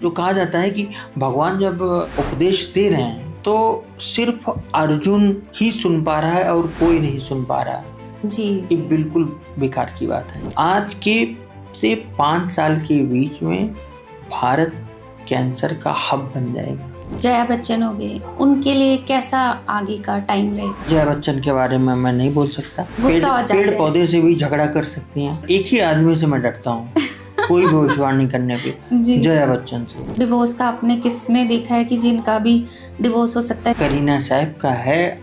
जो कहा जाता है कि भगवान जब उपदेश दे रहे हैं तो सिर्फ अर्जुन ही सुन पा रहा है और कोई नहीं सुन पा रहा है। जी ये बिल्कुल बेकार की बात है। आज के से 5 साल के बीच में भारत कैंसर का हब बन जाएगा। जया बच्चन हो गए, उनके लिए कैसा आगे का टाइम रहेगा? जया बच्चन के बारे में मैं नहीं बोल सकता। गुस्सा हो जाते पेड़ हैं। पौधे से भी झगड़ा कर सकती हैं। एक ही आदमी से मैं डरता हूँ कोई भविष्यवाणी करने पे, जी। जया बच्चन से। डिवोर्स का आपने किस में देखा है कि जिनका भी डिवोर्स हो सकता है? करीना कैफ का है,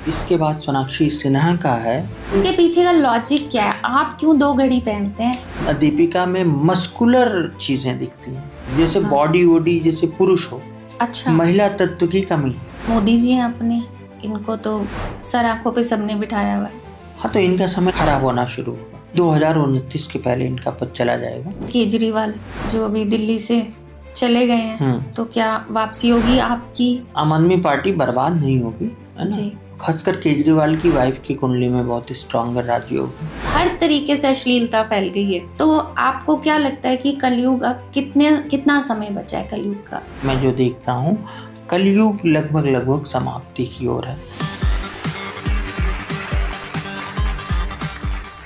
इसके बाद सोनाक्षी सिन्हा का है। इसके पीछे का लॉजिक क्या है? आप क्यों 2 घड़ी पहनते हैं? दीपिका में मस्कुलर चीजें दिखती हैं, जैसे हाँ। बॉडी वॉडी जैसे पुरुष हो। अच्छा, महिला तत्व की कमी। मोदी जी हैं अपने, इनको तो सर आंखों पे सबने बिठाया हुआ है। हाँ, तो इनका समय खराब होना शुरू होगा। 2029 के पहले इनका पद चला जाएगा। केजरीवाल जो अभी दिल्ली से चले गए हैं, तो क्या वापसी होगी आपकी? आम आदमी पार्टी बर्बाद नहीं होगी, है ना? जी। खासकर केजरीवाल की वाइफ की कुंडली में बहुत स्ट्रॉन्ग राजयोग है। हर तरीके से अश्लीलता फैल गई है। तो आपको क्या लगता है कि कलयुग अब कितना समय बचा है कलयुग का? मैं जो देखता हूँ, कलयुग लगभग समाप्ति की ओर है।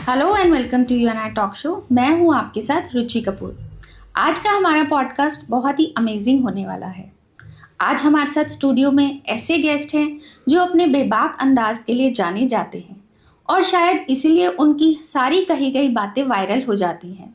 Hello and welcome to you and I talk show. मैं हूँ आपके साथ रुचि कपूर। आज का हमारा पॉडकास्ट बहुत ही अमेजिंग होने वाला है। आज हमारे साथ स्टूडियो में ऐसे गेस्ट हैं जो अपने बेबाक अंदाज के लिए जाने जाते हैं और शायद इसीलिए उनकी सारी कही गई बातें वायरल हो जाती हैं।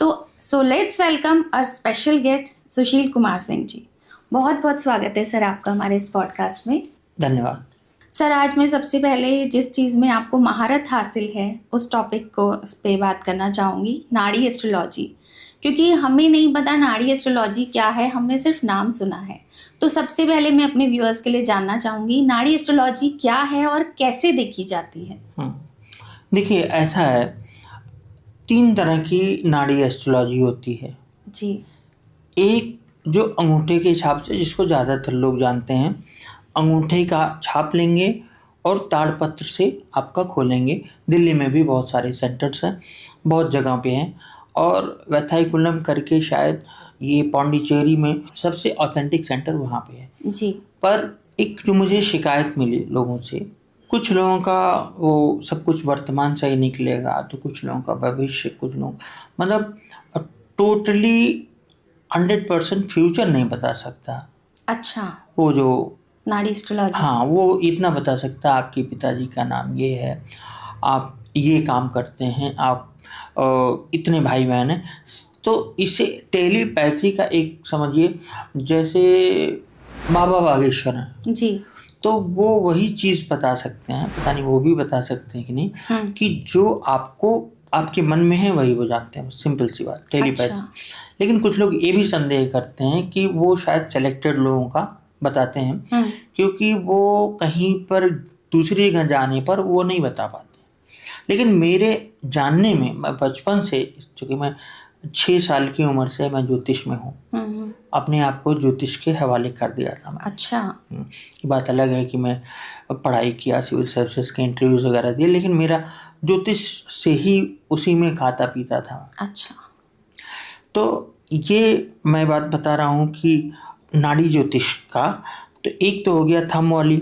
तो let's welcome our special guest Sushil Kumar Singh ji. बहुत बहुत स्वागत है सर आपका हमारे इस पॉडकास्ट में। धन्यवाद सर। आज मैं सबसे पहले जिस चीज़ में आपको महारत हासिल है उस टॉपिक को पे बात करना चाहूँगी, नाड़ी एस्ट्रोलॉजी। क्योंकि हमें नहीं पता नाड़ी एस्ट्रोलॉजी क्या है, हमने सिर्फ नाम सुना है। तो सबसे पहले मैं अपने व्यूअर्स के लिए जानना चाहूँगी नाड़ी एस्ट्रोलॉजी क्या है और कैसे देखी जाती है? देखिए, ऐसा है, 3 तरह की नाड़ी एस्ट्रोलॉजी होती है जी। एक जो अंगूठे के छाप से, जिसको ज़्यादातर लोग जानते हैं, अंगूठे का छाप लेंगे और ताड़पत्र से आपका खोलेंगे। दिल्ली में भी बहुत सारे सेंटर्स हैं, बहुत जगह पे हैं, और वैथाईकुलम करके शायद ये पौंडीचेरी में सबसे ऑथेंटिक सेंटर वहाँ पे है जी। पर एक जो मुझे शिकायत मिली लोगों से, कुछ लोगों का वो सब कुछ वर्तमान से ही निकलेगा, तो कुछ लोगों का भविष्य, कुछ लोग मतलब टोटली 100% फ्यूचर नहीं बता सकता। अच्छा, वो जो नाड़ी एस्ट्रोलॉजी। हाँ, वो इतना बता सकता है आपके पिताजी का नाम ये है, आप ये काम करते हैं, आप इतने भाई बहन हैं। तो इसे टेलीपैथी का एक समझिए, जैसे बाबा बागेश्वर हैं, जी। तो वो वही चीज़ बता सकते हैं, पता नहीं वो भी बता सकते हैं कि नहीं, कि जो आपको आपके मन में है वही वो जानते हैं। सिंपल सी बात, टेलीपैथी। अच्छा। लेकिन कुछ लोग ये भी संदेह करते हैं कि वो शायद सेलेक्टेड लोगों का बताते हैं, क्योंकि वो कहीं पर दूसरी जगह जाने पर वो नहीं बता पाते। लेकिन मेरे जानने में, मैं बचपन से, चूँकि मैं 6 साल की उम्र से मैं ज्योतिष में हूँ, अपने आप को ज्योतिष के हवाले कर दिया था मैं। अच्छा। ये बात अलग है कि मैं पढ़ाई किया, सिविल सर्विसेज के इंटरव्यूज वगैरह दिए, लेकिन मेरा ज्योतिष से ही उसी में खाता पीता था। अच्छा। तो ये मैं बात बता रहा हूँ कि नाड़ी ज्योतिष का, तो एक तो हो गया थंब वाली,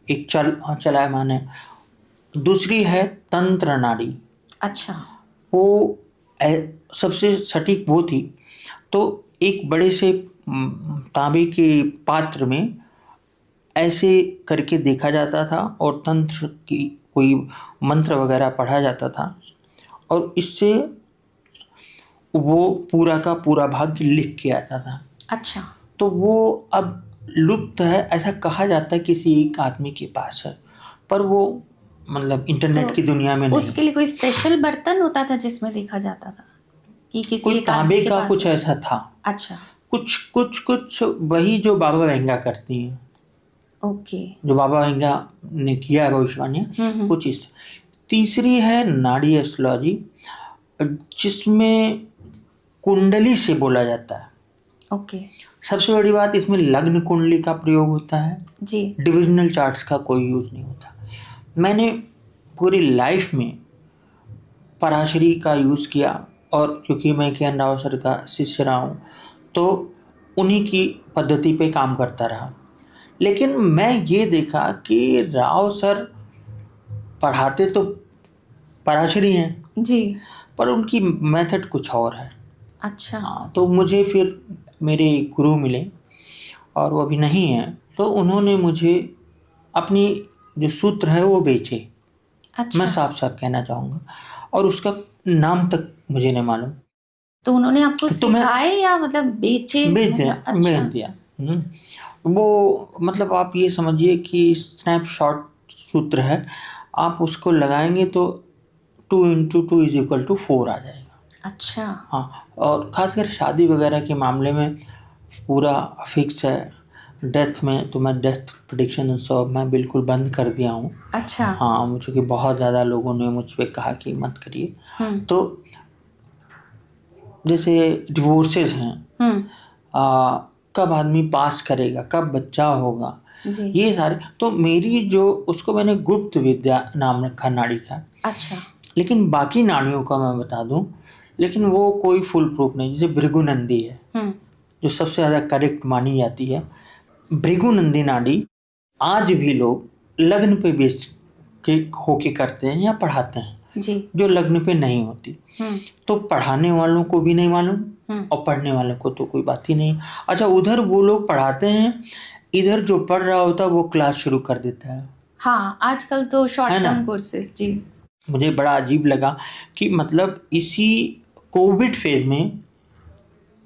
एक चलायमान है। दूसरी है तंत्र नाड़ी। अच्छा। वो सबसे सटीक वो थी। तो एक बड़े से तांबे के पात्र में ऐसे करके देखा जाता था और तंत्र की कोई मंत्र वगैरह पढ़ा जाता था, और इससे वो पूरा का पूरा भाग्य लिख के आता था। अच्छा। तो वो अब लुप्त है, ऐसा कहा जाता है किसी एक आदमी के पास है, पर वो मतलब इंटरनेट की दुनिया में नहीं। उसके लिए कोई स्पेशल बर्तन होता था जिसमें देखा जाता था कि किसी कोई एक तांबे के का पास कुछ है? ऐसा था। अच्छा। कुछ वही जो बाबा वेंगा करती हैं। ओके। जो बाबा वेंगा ने किया है भविष्यवाणी, कुछ इस। तीसरी है नाड़ी एस्ट्रोलॉजी, जिसमें कुंडली से बोला जाता है। ओके। सबसे बड़ी बात, इसमें लग्न कुंडली का प्रयोग होता है जी। डिविजनल चार्ट्स का कोई यूज नहीं होता। मैंने पूरी लाइफ में पराशरी का यूज़ किया, और क्योंकि मैं के एन राव सर का शिष्य रहा हूँ, तो उन्हीं की पद्धति पे काम करता रहा। लेकिन मैं ये देखा कि राव सर पढ़ाते तो पराशरी हैं, जी। पर उनकी मेथड कुछ और है। अच्छा। हाँ, तो मुझे फिर मेरे गुरु मिले और वो अभी नहीं हैं, तो उन्होंने मुझे अपनी जो सूत्र है वो बेचे। मैं अच्छा, साफ साफ कहना चाहूँगा, और उसका नाम तक मुझे नहीं मालूम। तो उन्होंने आपको तो मैं सिखाए या मतलब बेचे? बेच दिया, मतलब अच्छा। बेच दिया। वो मतलब आप ये समझिए कि स्नैपशॉट सूत्र है, आप उसको लगाएंगे तो 2 × 2 = 4 आ जाएगा। अच्छा। हाँ, और ख़ासकर शादी वगैरह के मामले में पूरा फिक्स है। डेथ में तो मैं डेथ प्रेडिक्शन सब मैं बिल्कुल बंद कर दिया हूँ। अच्छा। हाँ, चूँकि बहुत ज़्यादा लोगों ने मुझ पे कहा कि मत करिए। तो जैसे डिवोर्सेस हैं, कब आदमी पास करेगा, कब बच्चा होगा, जी। ये सारे, तो मेरी जो उसको मैंने गुप्त विद्या नाम रखा नाड़ी का। अच्छा। लेकिन बाकी नाड़ियों का मैं बता दूं, लेकिन वो कोई फुल प्रूफ नहीं। जैसे भृगुनंदी है जो सबसे ज़्यादा करेक्ट मानी जाती है। भृगुनंदी नाड़ी आज भी लोग लग्न पे बेस के होके करते हैं या पढ़ाते हैं, जी। जो लग्न पे नहीं होती। तो पढ़ाने वालों को भी नहीं मालूम और पढ़ने वालों को तो कोई बात ही नहीं। अच्छा, उधर वो लोग पढ़ाते हैं, इधर जो पढ़ रहा होता है वो क्लास शुरू कर देता है। हाँ, आजकल तो शॉर्ट है ना? Term courses. जी। मुझे बड़ा अजीब लगा कि मतलब इसी कोविड फेज में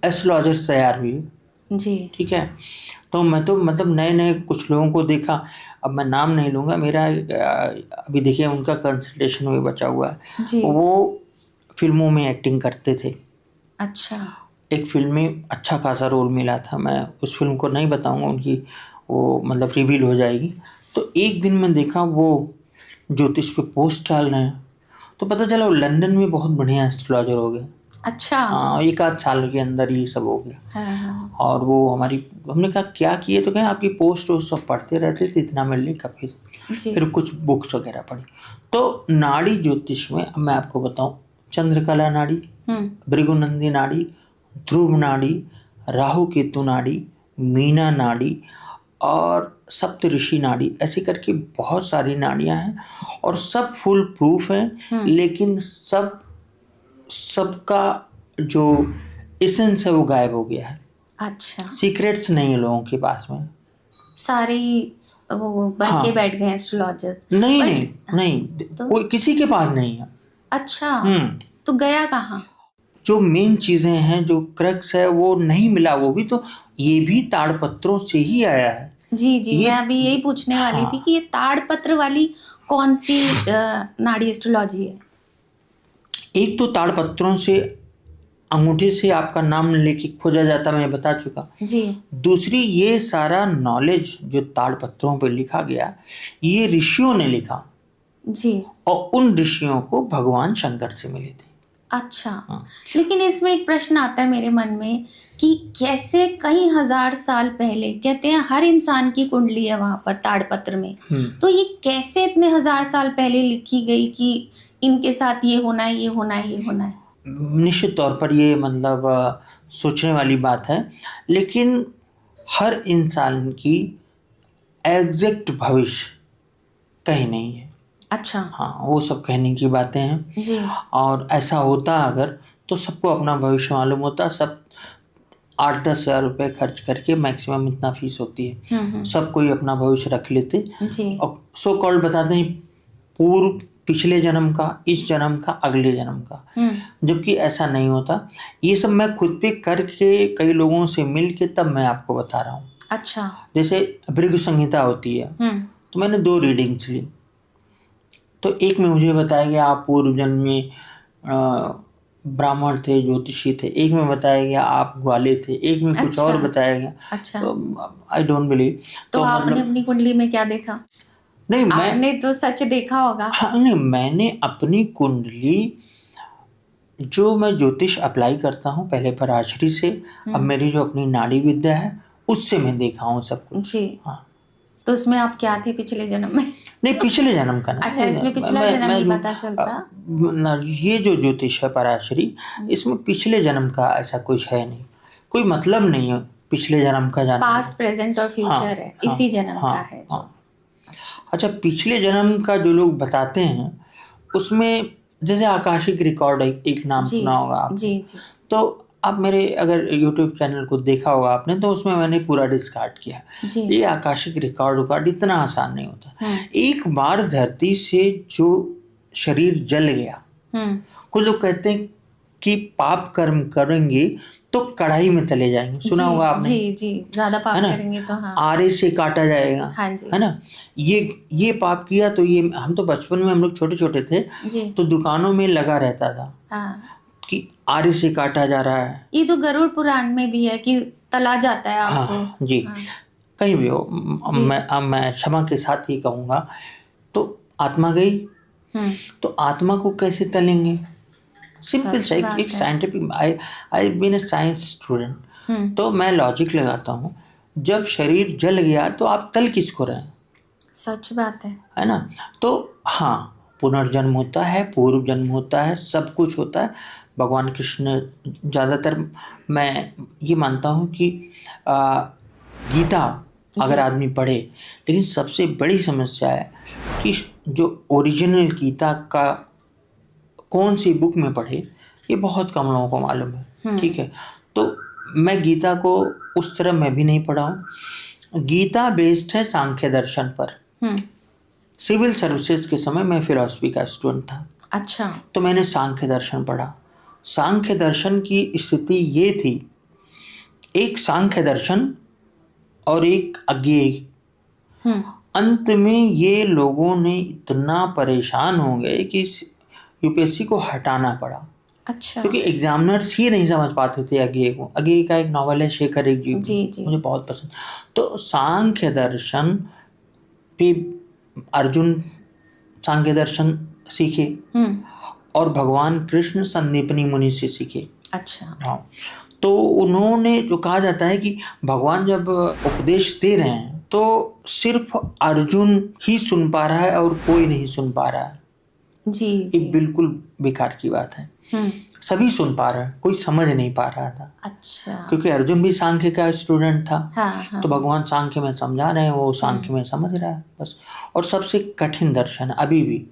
एस्ट्रोलॉजर्स तैयार हुए। जी। ठीक है, तो मैं तो मतलब नए नए कुछ लोगों को देखा, अब मैं नाम नहीं लूँगा। मेरा अभी देखिए उनका कंसल्टेशन में बचा हुआ है। जी। वो फिल्मों में एक्टिंग करते थे। अच्छा। एक फिल्म में अच्छा खासा रोल मिला था, मैं उस फिल्म को नहीं बताऊंगा, उनकी वो मतलब रिवील हो जाएगी। तो एक दिन मैं देखा वो ज्योतिष पे पोस्ट डाल रहे हैं, तो पता चला वो लंदन में बहुत बढ़िया एस्ट्रोलॉजर हो गए। अच्छा। हाँ, 1 आध साल के अंदर ये सब हो गया। हाँ। और वो हमारी, हमने कहा क्या किए, तो कहें आपकी पोस्ट वो सब पढ़ते रहते थे, इतना मिलने का। जी। फिर कुछ बुक्स वगैरह पढ़ी। तो नाड़ी ज्योतिष में अब मैं आपको बताऊं, चंद्रकला नाड़ी, भृगुनंदी नाड़ी, ध्रुव नाड़ी, राहु केतु नाड़ी, मीना नाड़ी और सप्तऋषि नाड़ी, ऐसे करके बहुत सारी नाड़ियां हैं और सब फुल प्रूफ हैं। लेकिन सबका जो एसेंस है वो गायब हो गया है। अच्छा। सीक्रेट्स नहीं है लोगों के पास में। सारे वो बन के हाँ, बैठ गए एस्ट्रोलॉजर्स। नहीं बट नहीं नहीं, तो कोई किसी के पास नहीं है। अच्छा, हम्म तो गया कहाँ? जो मेन चीजें हैं, जो क्रक्स है वो नहीं मिला। वो भी तो, ये भी ताड़पत्रों से ही आया है। जी जी, ये मैं अभी यही पूछने वाली थी कि ये ताड़पत्र वाली कौन सी नाड़ी एस्ट्रोलॉजी है? एक तो ताड़पत्रों से अंगूठे से आपका नाम लेके खोजा जाता, मैं बता चुका। जी। दूसरी, ये सारा नॉलेज जो ताड़पत्रों पे लिखा गया, ये ऋषियों ने लिखा जी। और उन ऋषियों को भगवान शंकर से मिले थे। अच्छा। हाँ। लेकिन इसमें एक प्रश्न आता है मेरे मन में कि कैसे कई हजार साल पहले, कहते हैं हर इंसान की कुंडली है वहां पर ताड़पत्र में, तो ये कैसे इतने हजार साल पहले लिखी गई कि इनके साथ ये होना है, ये होना है, ये होना है? निश्चित तौर पर ये मतलब सोचने वाली बात है, लेकिन हर इंसान की एग्जैक्ट भविष्य कहीं नहीं है। अच्छा। हाँ, वो सब कहने की बातें हैं। जी। और ऐसा होता अगर, तो सबको अपना भविष्य मालूम होता। सब 8-10 हज़ार रुपये खर्च करके, मैक्सिमम इतना फीस होती है, सब कोई अपना भविष्य रख लेते जी। और सो कॉल्ड बताते हैं पूर्व, पिछले जन्म का, इस जन्म का, अगले जन्म का। जबकि ऐसा नहीं होता। ये सब मैं खुद पे करके, कई लोगों से मिल के, तब मैं आपको बता रहा हूँ। अच्छा। जैसे भृगु संहिता होती है, तो मैंने 2 रीडिंग्स ली। तो एक में मुझे बताया गया आप पूर्व जन्म में ब्राह्मण थे, ज्योतिषी थे। एक में बताया गया आप ग्वाले थे। एक में कुछ और बताया गया। अच्छा। तो आई डोंट बिलीव। तो आपने मतलब अपनी कुंडली में क्या देखा? नहीं, आपने तो सच देखा होगा। हाँ, नहीं, मैंने अपनी कुंडली, जो मैं ज्योतिष अप्लाई करता हूँ पहले पराशरी से, अब मेरी जो अपनी नाड़ी विद्या है उससे मैं देखा हूँ सब कुछ। जी। हाँ, तो उसमें आप क्या थे पिछले जन्म में? नहीं, पिछले जन्म का नहीं। अच्छा, इसमें पिछला जन्म नहीं पता चलता? ये जो ज्योतिष है पराशरी, इसमें पिछले जन्म का ऐसा कुछ है नहीं। कोई मतलब नहीं है पिछले जन्म का जानने पास्ट, प्रेजेंट और फ्यूचर है, इसी जन्म का है जो। अच्छा, पिछले जन्म का जो लोग बताते हैं उसमें जैसे आकाशिक रिकॉर्ड एक नाम जी सुना होगा आपने। जी जी तो आप मेरे अगर यूट्यूब चैनल को देखा होगा आपने, तो उसमें मैंने पूरा डिस्कार्ड किया। जी। ये आकाशिक रिकॉर्ड इतना आसान नहीं होता। एक बार धरती से जो शरीर जल गया, कुछ लोग कहते हैं कि पाप कर्म करेंगे तो कढ़ाई में तले जाएंगे, सुना होगा आपने। जी जी, ज्यादा पाप करेंगे तो हाँ, आरे से काटा जाएगा। हाँ जी, है ना। ये पाप किया तो ये, हम तो बचपन में हम लोग छोटे छोटे थे जी, तो दुकानों में लगा रहता था हाँ, कि आरे से काटा जा रहा है। ये तो गरुड़ पुराण में भी है कि तला जाता है आपको। हाँ जी, हाँ, कहीं भी हो, मैं क्षमा के साथ ही कहूँगा। तो आत्मा गई, तो आत्मा को कैसे तलेंगे? सिंपल सा एक scientific, I been a science student, तो मैं लॉजिक लगाता हूँ। जब शरीर जल गया तो आप तल किसको रहे हैं? सच बात है ना। तो हाँ, पुनर्जन्म होता है, पूर्व जन्म होता है, सब कुछ होता है। भगवान कृष्ण ज़्यादातर, मैं ये मानता हूँ कि गीता अगर आदमी पढ़े, लेकिन सबसे बड़ी समस्या है कि जो ओरिजिनल गीता का कौन सी बुक में पढ़े, ये बहुत कम लोगों को मालूम है। ठीक है, तो मैं गीता को उस तरह मैं भी नहीं पढ़ा हूँ। गीता बेस्ड है सांख्य दर्शन पर। सिविल सर्विसेज के समय मैं फिलॉसफी का स्टूडेंट था। अच्छा। तो मैंने सांख्य दर्शन पढ़ा। सांख्य दर्शन की स्थिति ये थी, एक सांख्य दर्शन और एक अज्ञेय। अंत में ये लोगों ने इतना परेशान हो गए कि यूपीएससी को हटाना पड़ा। अच्छा। क्योंकि एग्जामिनर्स ही नहीं समझ पाते थे अज्ञेय को। अज्ञेय का एक नॉवल है शेखर एक जीव, मुझे बहुत पसंद। तो सांख्य दर्शन पे अर्जुन सांख्य दर्शन सीखे और भगवान कृष्ण संदीपनी मुनि से सीखे। अच्छा। हाँ, तो उन्होंने जो कहा जाता है कि भगवान जब उपदेश दे रहे हैं तो सिर्फ अर्जुन ही सुन पा रहा है और कोई नहीं सुन पा रहा है। जी, ये बिल्कुल बेकार की बात है। सभी सुन पा रहे हैं, कोई समझ नहीं पा रहा था। अच्छा। क्योंकि अर्जुन भी सांख्य का स्टूडेंट था। हाँ। तो भगवान सांख्य में समझा रहे हैं, वो सांख्य में समझ रहा है बस। और सबसे कठिन दर्शन अभी भी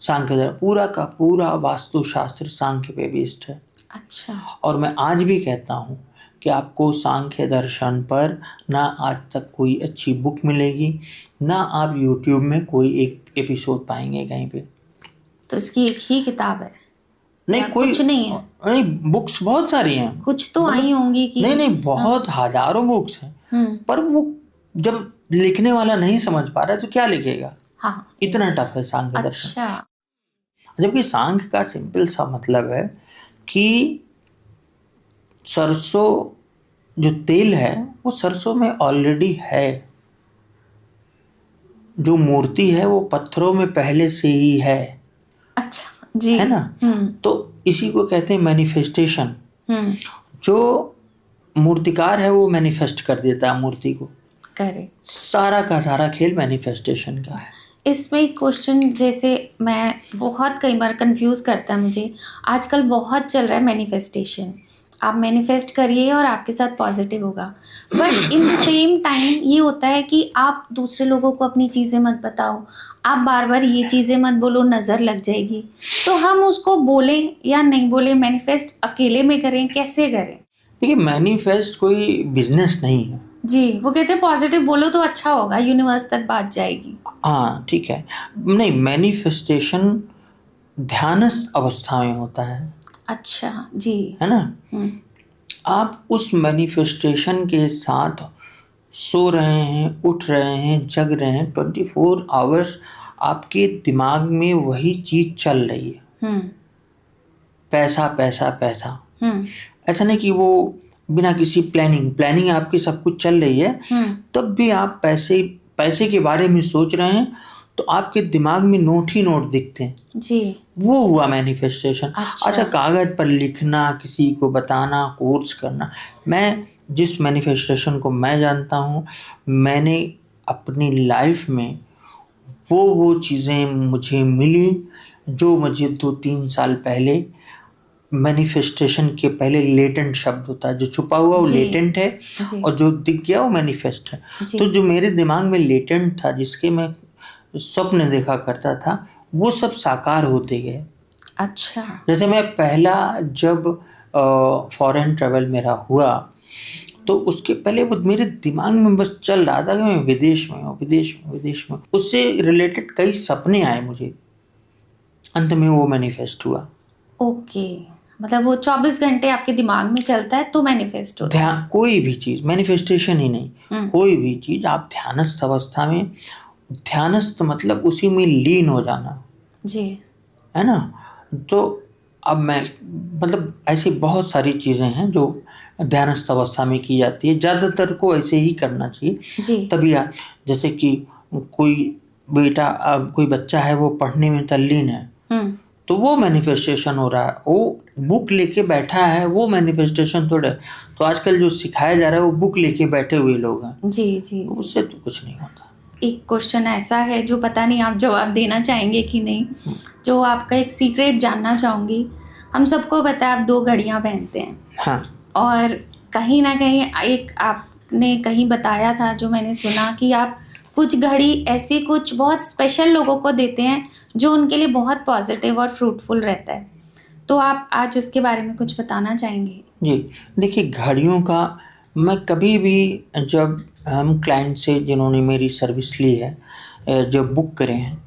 सांख्य दर्शन, पूरा का पूरा वास्तुशास्त्र सांख्य पे बेस्ड है। अच्छा। और मैं आज भी कहता हूँ कि आपको सांख्य दर्शन पर ना आज तक कोई अच्छी बुक मिलेगी, ना आप यूट्यूब में कोई एक एपिसोड पाएंगे कहीं पे। तो इसकी एक ही किताब है? नहीं, कोई कुछ नहीं है? नहीं, बुक्स बहुत सारी हैं। कुछ तो आई होंगी कि नहीं, बहुत हजारों बुक्स हैं। पर वो जब लिखने वाला नहीं समझ पा रहा है तो क्या लिखेगा? हाँ, इतना टफ है सांख्य दर्शन। अच्छा। जबकि सांख्य का सिंपल सा मतलब है कि सरसों जो तेल है वो सरसों में ऑलरेडी है, जो मूर्ति है वो पत्थरों में पहले से ही है। अच्छा जी, है ना। तो इसी को कहते हैं मैनिफेस्टेशन। जो मूर्तिकार है वो मैनिफेस्ट कर देता है मूर्ति को। करेक्ट। सारा का सारा खेल मैनिफेस्टेशन का है। इसमें एक क्वेश्चन जैसे मैं बहुत कई बार कंफ्यूज करता है मुझे, आजकल बहुत चल रहा है मैनिफेस्टेशन। आप मैनिफेस्ट करिए और आपके साथ पॉजिटिव होगा, but in the same time ये होता है कि आप दूसरे लोगों को अपनी चीज़ें मत बताओ, आप बार बार ये चीज़ें मत बोलो, नज़र लग जाएगी। तो हम उसको बोलें या नहीं बोलें, मैनिफेस्ट अकेले में करें, कैसे करें? देखिए, मैनिफेस्ट कोई बिजनेस नहीं है जी। वो कहते हैं पॉजिटिव बोलो तो अच्छा होगा, यूनिवर्स तक बात जाएगी। हाँ ठीक है। नहीं, मैनिफेस्टेशन ध्यानस्थ अवस्था में होता है। अच्छा जी। है ना। आप उस मैनिफेस्टेशन के साथ सो रहे हैं, उठ रहे हैं, जग रहे हैं, 24 आवर्स आपके दिमाग में वही चीज चल रही है। पैसा पैसा पैसा। ऐसा नहीं कि वो बिना किसी प्लानिंग आपकी सब कुछ चल रही है, तब भी आप पैसे के बारे में सोच रहे हैं तो आपके दिमाग में नोट ही नोट दिखते हैं जी। वो हुआ मैनिफेस्टेशन। अच्छा, कागज पर लिखना, किसी को बताना, कोर्स करना। मैं जिस मैनिफेस्टेशन को मैं जानता हूँ, मैंने अपनी लाइफ में वो चीज़ें मुझे मिली जो मुझे 2-3 साल पहले मैनिफेस्टेशन के पहले लेटेंट शब्द होता है, जो छुपा हुआ वो जी लेटेंट है जी और जो दिख गया वो मैनिफेस्ट है। तो जी जो मेरे दिमाग में लेटेंट था, जिसके मैं स्वप्न देखा करता था, वो सब साकार होते गए। अच्छा जैसे मैं पहला जब फॉरेन ट्रैवल मेरा हुआ, तो उसके पहले वो मेरे दिमाग में बस चल रहा था कि मैं विदेश में हूँ, विदेश में, विदेश में। उससे रिलेटेड कई सपने आए मुझे, अंत में वो मैनिफेस्ट हुआ। ओके, मतलब वो 24 घंटे आपके दिमाग में चलता है तो मैनिफेस्ट होता है। ध्यान, कोई भी चीज़, मैनिफेस्टेशन ही नहीं, कोई भी चीज़ आप ध्यानस्थ अवस्था में, ध्यानस्थ मतलब उसी में लीन हो जाना, जी है ना। तो अब मैं मतलब ऐसी बहुत सारी चीज़ें हैं जो ध्यानस्थ अवस्था में की जाती है, ज़्यादातर को ऐसे ही करना चाहिए। जी तभी जैसे कि कोई बेटा, कोई बच्चा है वो पढ़ने में तल्लीन है, तो वो मैनिफेस्टेशन हो रहा है, वो बुक लेके बैठा है, वो मैनिफेस्टेशन थोड़ा है। तो आजकल जो सिखाया जा रहा है वो बुक लेके बैठे हुए लोग हैं, जी जी जी। उससे तो कुछ नहीं होता। एक क्वेश्चन ऐसा है जो पता नहीं आप जवाब देना चाहेंगे कि नहीं, जो आपका एक सीक्रेट जानना चाहूँगी। हम सबको पता है आप 2 घड़ियाँ पहनते हैं, हाँ और कहीं ना कहीं एक आपने कहीं बताया था जो मैंने सुना कि आप कुछ घड़ी ऐसे कुछ बहुत स्पेशल लोगों को देते हैं जो उनके लिए बहुत पॉजिटिव और फ्रूटफुल रहता है। तो आप आज उसके बारे में कुछ बताना चाहेंगे? जी, देखिए घड़ियों का मैं कभी भी, जब हम क्लाइंट से जिन्होंने मेरी सर्विस ली है, जब बुक करे हैं,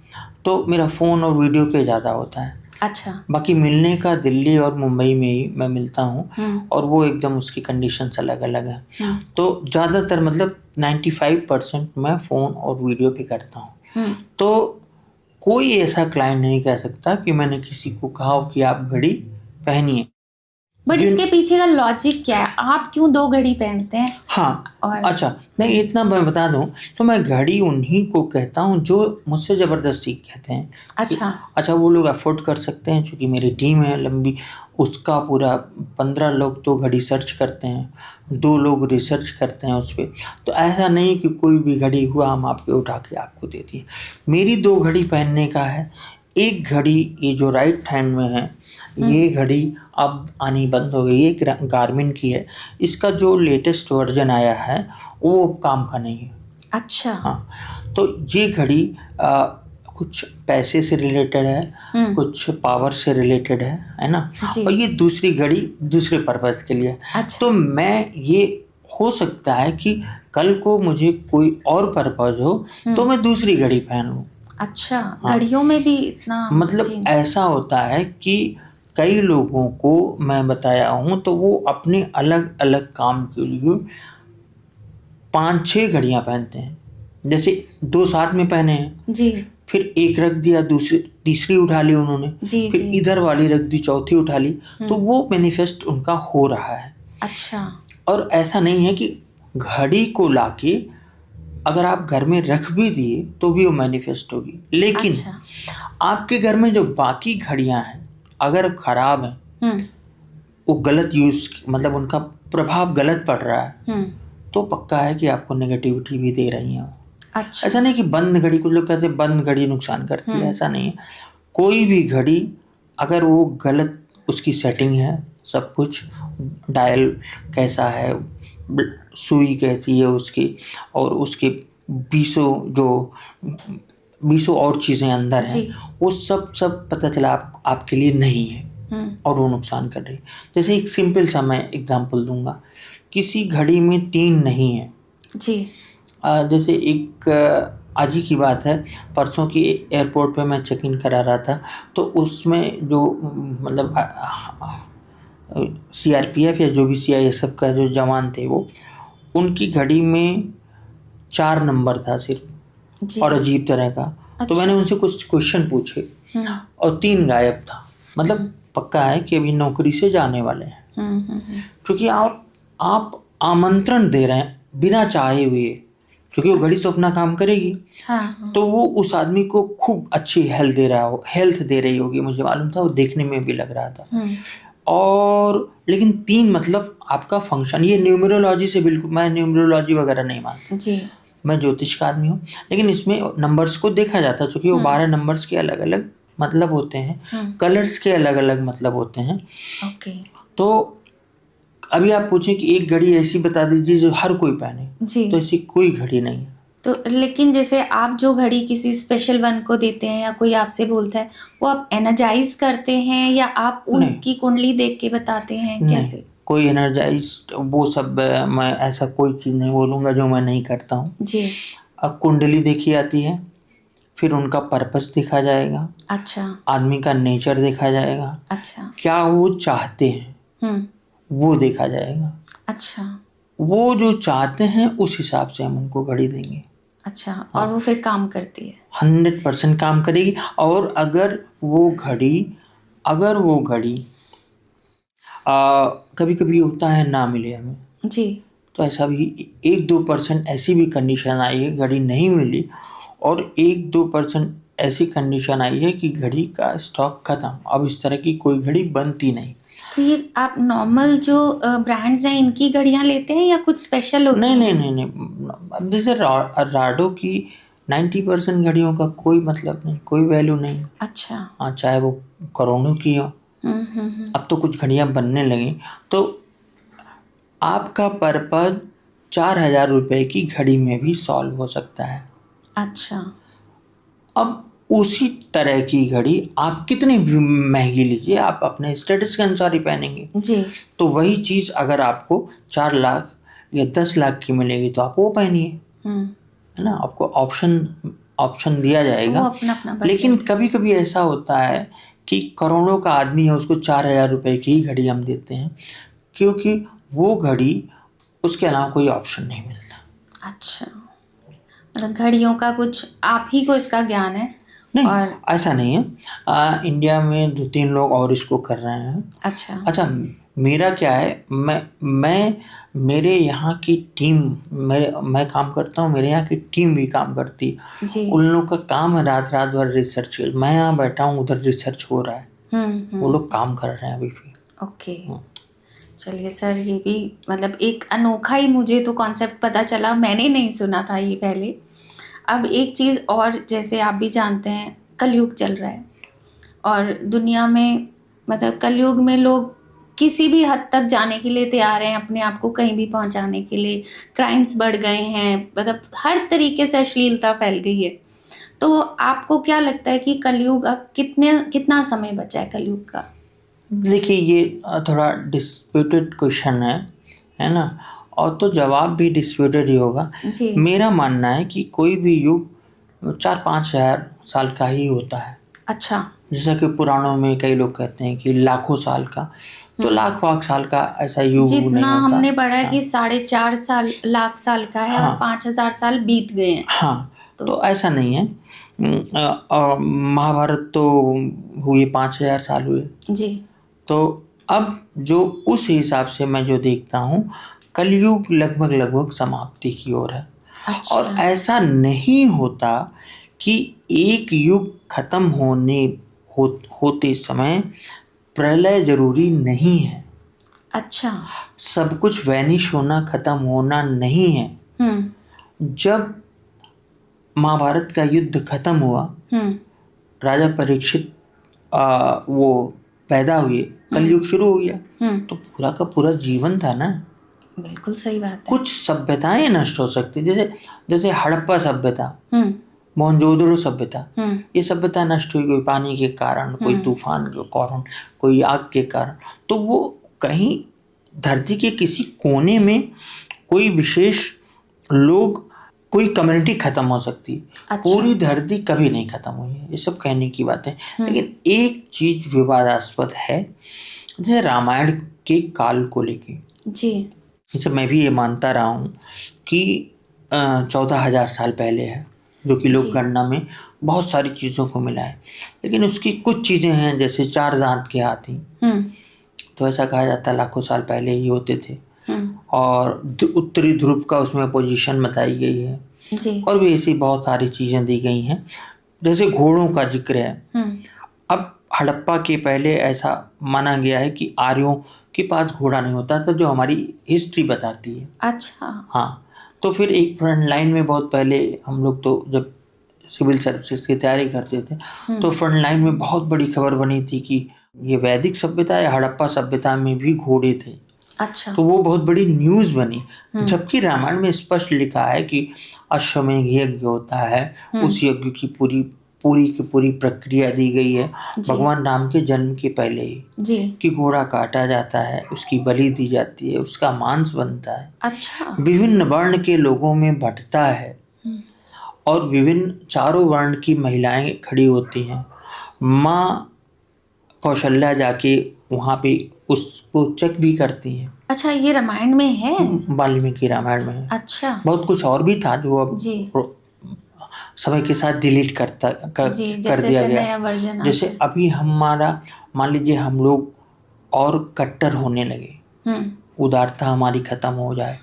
तो मेरा फ़ोन और वीडियो पे ज़्यादा होता है। अच्छा बाकी मिलने का दिल्ली और मुंबई में ही मैं मिलता हूँ, और वो एकदम उसकी कंडीशंस अलग अलग हैं। तो ज़्यादातर मतलब 95% मैं फ़ोन और वीडियो पे करता हूँ। तो कोई ऐसा क्लाइंट नहीं कह सकता कि मैंने किसी को कहा हो कि आप घड़ी पहनिए। बट इसके पीछे का लॉजिक क्या है, आप क्यों 2 घड़ी पहनते हैं? हाँ, और अच्छा, नहीं इतना मैं बता दूं, तो मैं घड़ी उन्हीं को कहता हूँ जो मुझसे ज़बरदस्ती कहते हैं। अच्छा, वो लोग अफोर्ड कर सकते हैं, क्योंकि मेरी टीम है लंबी, उसका पूरा 15 लोग तो घड़ी सर्च करते हैं, 2 लोग रिसर्च करते हैं उस पर। तो ऐसा नहीं कि कोई भी घड़ी हुआ हम आपके उठा के आपको दे दिए। मेरी 2 घड़ी पहनने का है। एक घड़ी ये जो राइट हैंड में है, ये घड़ी अब आनी बंद हो गई है, गारमिन की है। इसका जो लेटेस्ट वर्जन आया है वो काम का नहीं है। अच्छा हाँ, तो ये घड़ी कुछ पैसे से रिलेटेड है, कुछ पावर से रिलेटेड है ना। जी और ये दूसरी घड़ी दूसरे पर्पज़ के लिए। अच्छा तो मैं ये, हो सकता है कि कल को मुझे कोई और पर्पज़ हो तो मैं दूसरी घड़ी पहन लूँ। अच्छा घड़ियों में भी इतना मतलब चेंज? ऐसा होता है कि कई लोगों को मैं बताया हूँ, तो वो अपने अलग अलग काम के लिए 5-6 घड़ियाँ पहनते हैं। जैसे 2 साथ में पहने हैं, जी फिर एक रख दिया, दूसरी तीसरी उठा ली उन्होंने, जी फिर जी इधर वाली रख दी, चौथी उठा ली। तो वो मैनिफेस्ट उनका हो रहा है। अच्छा और ऐसा नहीं है कि घड़ी को लाके अगर आप घर में रख भी दिए तो भी वो मैनिफेस्ट होगी। लेकिन अच्छा आपके घर में जो बाकी घड़ियां हैं अगर खराब हैं, वो गलत यूज, मतलब उनका प्रभाव गलत पड़ रहा है, तो पक्का है कि आपको नेगेटिविटी भी दे रही हैं। अच्छा ऐसा नहीं कि बंद घड़ी, कुछ लोग कहते हैं बंद घड़ी नुकसान करती है, ऐसा नहीं है। कोई भी घड़ी अगर वो गलत उसकी सेटिंग है, सब कुछ डायल कैसा है, सुई कैसी है उसकी, और उसके 20 और चीज़ें अंदर हैं, वो सब पता चला आपके लिए नहीं है, और वो नुकसान कर रही है। जैसे एक सिंपल सा मैं एग्जांपल दूंगा, किसी घड़ी में 3 नहीं है जी जैसे एक आज ही की बात है, परसों की एयरपोर्ट पे मैं चेक इन करा रहा था, तो उसमें जो मतलब CRPF या जो भी CISF का जो जवान थे, वो उनकी घड़ी में 4 नंबर था सिर्फ, और अजीब तरह का। तो मैंने उनसे कुछ क्वेश्चन पूछे और 3 गायब था। मतलब पक्का है कि अभी नौकरी से जाने वाले हैं, क्योंकि आप आमंत्रण दे रहे हैं बिना चाहे हुए, क्योंकि वो घड़ी तो अपना काम करेगी। तो वो उस आदमी को खूब अच्छी हेल्थ दे रही होगी, मुझे मालूम था, वो देखने में भी लग रहा था। और लेकिन 3 मतलब आपका फंक्शन, ये न्यूमरोलॉजी से बिल्कुल, मैं न्यूमरोलॉजी वगैरह नहीं मानता जी, मैं ज्योतिष का आदमी हूँ, लेकिन इसमें नंबर्स को देखा जाता है, क्योंकि वो 12 नंबर्स के अलग अलग मतलब होते हैं, कलर्स के अलग अलग मतलब होते हैं। ओके। तो अभी आप पूछें कि एक घड़ी ऐसी बता दीजिए जो हर कोई पहने, जी। तो ऐसी कोई घड़ी नहीं है। तो लेकिन जैसे आप जो घड़ी किसी स्पेशल वन को देते हैं या कोई आपसे बोलता है, वो आप एनर्जाइज करते हैं या आप नहीं उनकी कुंडली देख के बताते हैं, नहीं, कैसे? कोई एनर्जाइज वो सब मैं ऐसा कोई चीज़ नहीं बोलूँगा जो मैं नहीं करता हूँ। जी। अब कुंडली देखी जाती है, फिर उनका पर्पस देखा जाएगा, अच्छा। आदमी का नेचर देखा जाएगा, अच्छा। क्या वो चाहते हैं वो देखा जाएगा। अच्छा। वो जो चाहते हैं उस हिसाब से हम उनको घड़ी देंगे। अच्छा। और वो फिर काम करती है? 100% काम करेगी। और अगर वो घड़ी कभी कभी होता है ना मिले हमें, जी। तो ऐसा भी 1-2% ऐसी भी कंडीशन आई है घड़ी नहीं मिली, और 1-2% ऐसी कंडीशन आई है कि घड़ी का स्टॉक खत्म, अब इस तरह की कोई घड़ी बनती नहीं। तो ये आप नॉर्मल जो ब्रांड्स हैं इनकी घड़ियां लेते हैं या कुछ स्पेशल होती नहीं हैं? नहीं नहीं नहीं, अब जैसे राडो की 90% घड़ियों का कोई मतलब नहीं, कोई वैल्यू नहीं। अच्छा। हाँ, चाहे वो करोड़ों की हो। अब तो कुछ घड़ियां बनने लगी, तो आपका पर्पज 4,000 रुपये की घड़ी में भी सॉल्व हो सकता है। अच्छा। अब उसी तरह की घड़ी आप कितनी भी महंगी लीजिए, आप अपने स्टेटस के अनुसार ही पहनेंगे। जी। तो वही चीज़ अगर आपको 4 लाख या 10 लाख की मिलेगी तो आप वो पहनिए, है ना। आपको ऑप्शन दिया जाएगा। वो अपना अपना बजट। लेकिन कभी कभी ऐसा होता है कि करोड़ों का आदमी है, उसको 4,000 रुपये की ही घड़ी हम देते हैं, क्योंकि वो घड़ी उसके अलावा कोई ऑप्शन नहीं मिलता। अच्छा, मतलब घड़ियों का कुछ आप ही को इसका ज्ञान है? नहीं, और ऐसा नहीं है। इंडिया में 2-3 लोग और इसको कर रहे हैं। अच्छा, मेरा क्या है, मैं मेरे यहाँ की टीम, मैं काम करता हूँ, मेरे यहाँ की टीम भी काम करती है। जी। उन लोग का काम है रात रात भर रिसर्च। मैं यहाँ बैठा हूँ, उधर रिसर्च हो रहा है। वो लोग काम कर रहे हैं अभी भी। ओके। चलिए सर, ये भी मतलब एक अनोखा ही मुझे तो कॉन्सेप्ट पता चला, मैंने नहीं सुना था ये पहले। अब एक चीज़ और, जैसे आप भी जानते हैं कलयुग चल रहा है और दुनिया में मतलब कलयुग में लोग किसी भी हद तक जाने के लिए तैयार हैं, अपने आप को कहीं भी पहुंचाने के लिए। क्राइम्स बढ़ गए हैं, मतलब हर तरीके से अश्लीलता फैल गई है। तो आपको क्या लगता है कि कलयुग अब कितना समय बचा है कलयुग का? देखिए, ये थोड़ा डिस्प्यूटेड क्वेश्चन है ना, और तो जवाब भी डिस्प्यूटेड ही होगा। जी। मेरा मानना है कि कोई भी युग 4-5 हज़ार साल का ही होता है। अच्छा। जैसा कि पुराणों में कई लोग कहते हैं कि लाखों साल का, तो लाख साल का ऐसा युग नहीं जितना होता। हमने पढ़ा है कि 4.5 लाख साल का है। हाँ, और 5,000 साल बीत गए हैं। हाँ, तो ऐसा नहीं है। महाभारत तो हुए 5,000 साल हुए। जी। तो अब जो उस हिसाब से मैं जो देखता हूँ, कलयुग लगभग समाप्ति की ओर है। अच्छा। और ऐसा नहीं होता कि एक युग खत्म होते समय प्रलय जरूरी नहीं है। अच्छा। सब कुछ वैनिश होना, खत्म होना नहीं है। जब महाभारत का युद्ध खत्म हुआ, राजा परीक्षित वो पैदा हुए, कलयुग शुरू हो गया। तो पूरा का पूरा जीवन था ना। बिल्कुल सही बात है। कुछ सभ्यताएं नष्ट हो सकती, जैसे हड़प्पा सभ्यता, मोहनजोदड़ो सभ्यता, ये सभ्यता नष्ट हुई कोई पानी के कारण, कोई तूफान के कारण, कोई आग के कारण। तो वो कहीं धरती के किसी कोने में कोई विशेष लोग, कोई कम्युनिटी खत्म हो सकती है। अच्छा। पूरी धरती कभी नहीं खत्म हुई है, ये सब कहने की बात है। लेकिन एक चीज विवादास्पद है, जैसे रामायण के काल को लेके। जी। जैसे मैं भी ये मानता रहा हूँ कि 14,000 साल पहले है, जो कि लोक गणना में बहुत सारी चीज़ों को मिला है। लेकिन उसकी कुछ चीज़ें हैं, जैसे 4 दांत के हाथी, तो ऐसा कहा जाता है लाखों साल पहले ही होते थे। और उत्तरी ध्रुव का उसमें पोजीशन बताई गई है। जी। और भी ऐसी बहुत सारी चीज़ें दी गई हैं, जैसे घोड़ों का जिक्र है। अब हड़प्पा के पहले ऐसा माना गया है कि आर्यों के पास घोड़ा नहीं होता था, जो हमारी हिस्ट्री बताती है। अच्छा। हाँ, तो फिर एक फ्रंट लाइन में बहुत पहले हम लोग तो जब सिविल सर्विसेज की तैयारी करते थे, तो फ्रंट लाइन में बहुत बड़ी खबर बनी थी कि ये वैदिक सभ्यता या हड़प्पा सभ्यता में भी घोड़े थे। अच्छा। तो वो बहुत बड़ी न्यूज बनी, जबकि रामायण में स्पष्ट लिखा है कि अश्वमेध यज्ञ होता है, उस यज्ञ की पूरी प्रक्रिया दी गई है भगवान राम के जन्म के पहले ही जी। कि घोड़ा काटा जाता है, उसकी बलि दी जाती है, उसका मांस बनता है। अच्छा। विभिन्न वर्ण के लोगों में बंटता है और विभिन्न चारों वर्ण की महिलाएं खड़ी होती हैं। माँ कौशल्या जाके वहाँ पे उसको चेक भी करती हैं। अच्छा, ये रामायण में है? वाल्मीकि रामायण में है। अच्छा। बहुत कुछ और भी था जो अब जी समय के साथ डिलीट जी, कर दिया जैसे गया। नया वर्जन जैसे अभी हमारा मान लीजिए हम लोग और कट्टर होने लगे, उदारता हमारी खत्म हो जाए,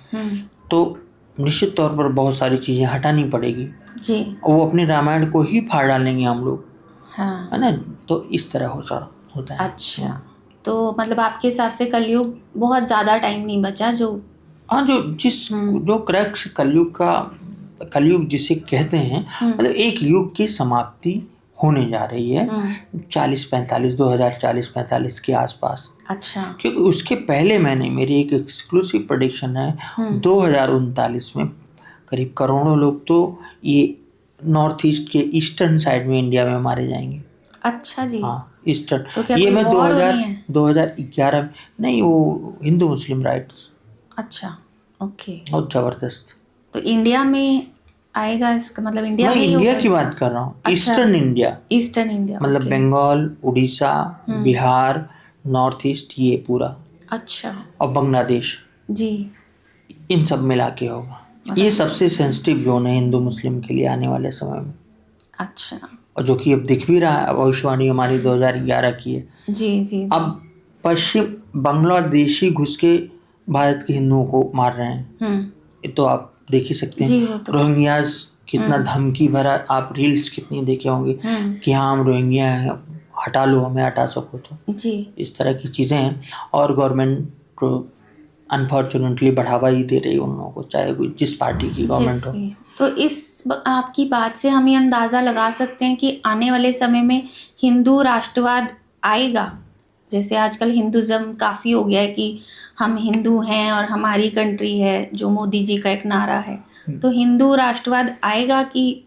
तो निश्चित तौर पर बहुत सारी चीजें हटानी पड़ेगी जी। वो अपने रामायण को ही फाड़ डालेंगे हम लोग, हाँ। है ना। तो इस तरह होता है। अच्छा, तो मतलब आपके हिसाब से कलयुग बहुत ज़्यादा टाइम नहीं बचा जो हाँ, जो क्रक्स कलयुग जिसे कहते हैं, मतलब एक युग की समाप्ति होने जा रही है 2040-45 के आसपास। अच्छा। क्योंकि उसके पहले मेरी एक एक्सक्लूसिव प्रेडिक्शन है 2039 में करीब करोड़ों लोग तो ये नॉर्थ ईस्ट के ईस्टर्न साइड में इंडिया में मारे जाएंगे। अच्छा जी। हाँ, ईस्टर्न। तो क्या ये कोई मैं वॉर होनी है? 2011 नहीं, वो हिंदू मुस्लिम राइट्स। अच्छा, ओके। बहुत जबरदस्त। तो इंडिया में आएगा इसका मतलब इंडिया मैं में ही इंडिया होगा? की बात कर रहा हूँ। अच्छा, ईस्टर्न इंडिया, ईस्टर्न इंडिया, मतलब okay. Bengal, Orissa, Bihar, north east, ये पूरा, अच्छा और बांग्लादेश, जी। इन सब मिला के होगा। ये सबसे सेंसिटिव जोन है हिंदू मुस्लिम के लिए आने वाले समय में। अच्छा। और जो कि अब दिख भी रहा है, भविष्यवाणी हमारी 2011 की है। जी जी। अब पश्चिम बांग्लादेशी घुस के भारत के हिंदुओं को मार रहे हैं, ये तो आप देख ही सकते जी, हैं। वो तो रोहिंग्याज कितना धमकी भरा, आप रील्स कितनी देखे होंगे कि हाँ हम रोहिंग्या हैं, हटा लो, हमें हटा सको तो। जी। इस तरह की चीज़ें हैं और गवर्नमेंट अनफॉर्चुनेटली बढ़ावा ही दे रही है उन लोगों को, चाहे कोई जिस पार्टी की गवर्नमेंट हो। तो इस आपकी बात से हम ये अंदाज़ा लगा सकते हैं कि आने वाले समय में हिंदू राष्ट्रवाद आएगा। जैसे आजकल हिंदुज़म काफ़ी हो गया है कि हम हिंदू हैं और हमारी कंट्री है, जो मोदी जी का एक नारा है। तो हिंदू राष्ट्रवाद आएगा कि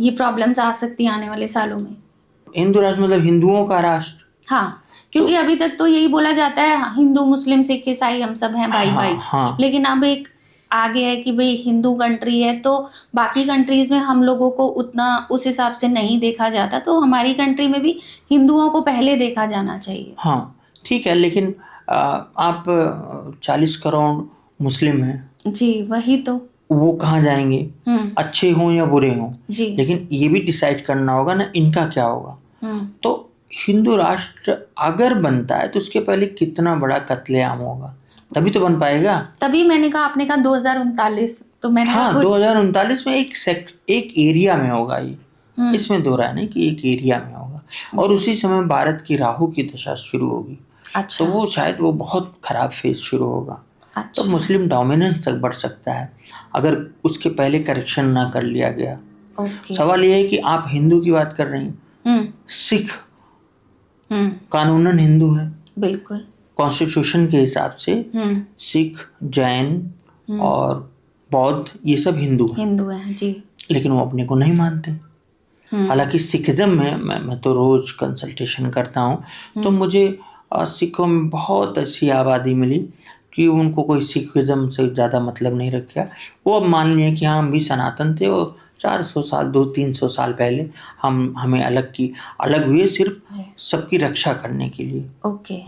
ये प्रॉब्लम्स आ सकती हैं आने वाले सालों में? हिंदू राष्ट्र मतलब हिंदुओं का राष्ट्र। हाँ, क्योंकि अभी तक तो यही बोला जाता है हिंदू मुस्लिम सिख ईसाई हम सब हैं भाई भाई। हाँ। लेकिन अब एक आगे है कि भाई हिंदू कंट्री है तो बाकी कंट्रीज में हम लोगों को उतना उस हिसाब से नहीं देखा जाता, तो हमारी कंट्री में भी हिंदुओं को पहले देखा जाना चाहिए। हाँ ठीक है, लेकिन आप 40 करोड़ मुस्लिम हैं जी, वही तो। वो कहाँ जाएंगे, अच्छे हों या बुरे हों। जी। लेकिन ये भी डिसाइड करना होगा ना इनका क्या होगा। तो हिंदू राष्ट्र अगर बनता है तो उसके पहले कितना बड़ा कत्लेआम होगा, तभी तो बन पाएगा। तभी मैंने कहा, आपने कहा 2039, तो मैंने हाँ 2039 में एक एरिया में होगा ये, इसमें दो राय नहीं कि एक एरिया में होगा। और उसी समय भारत की राहु की दशा शुरू होगी। अच्छा। तो वो शायद वो बहुत खराब फेज शुरू होगा। अच्छा। तो मुस्लिम डोमिनेंस तक बढ़ सकता है अगर उसके पहले करेक्शन ना कर लिया गया। सवाल ये है कि आप हिंदू की बात कर रही हैं, सिख कानूनन हिंदू है, बिल्कुल कॉन्स्टिट्यूशन के हिसाब से सिख, जैन और बौद्ध ये सब हिंदू हैं जी, लेकिन वो अपने को नहीं मानते। हालांकि सिखिज्म में मैं तो रोज कंसल्टेशन करता हूँ, तो मुझे सिखों में बहुत अच्छी आबादी मिली कि उनको कोई सिखिज्म से ज़्यादा मतलब नहीं रखा। वो अब मान लिए कि हाँ हम भी सनातन थे, वो 400 साल 200-300 साल पहले हमें अलग हुए सिर्फ सबकी रक्षा करने के लिए। ओके।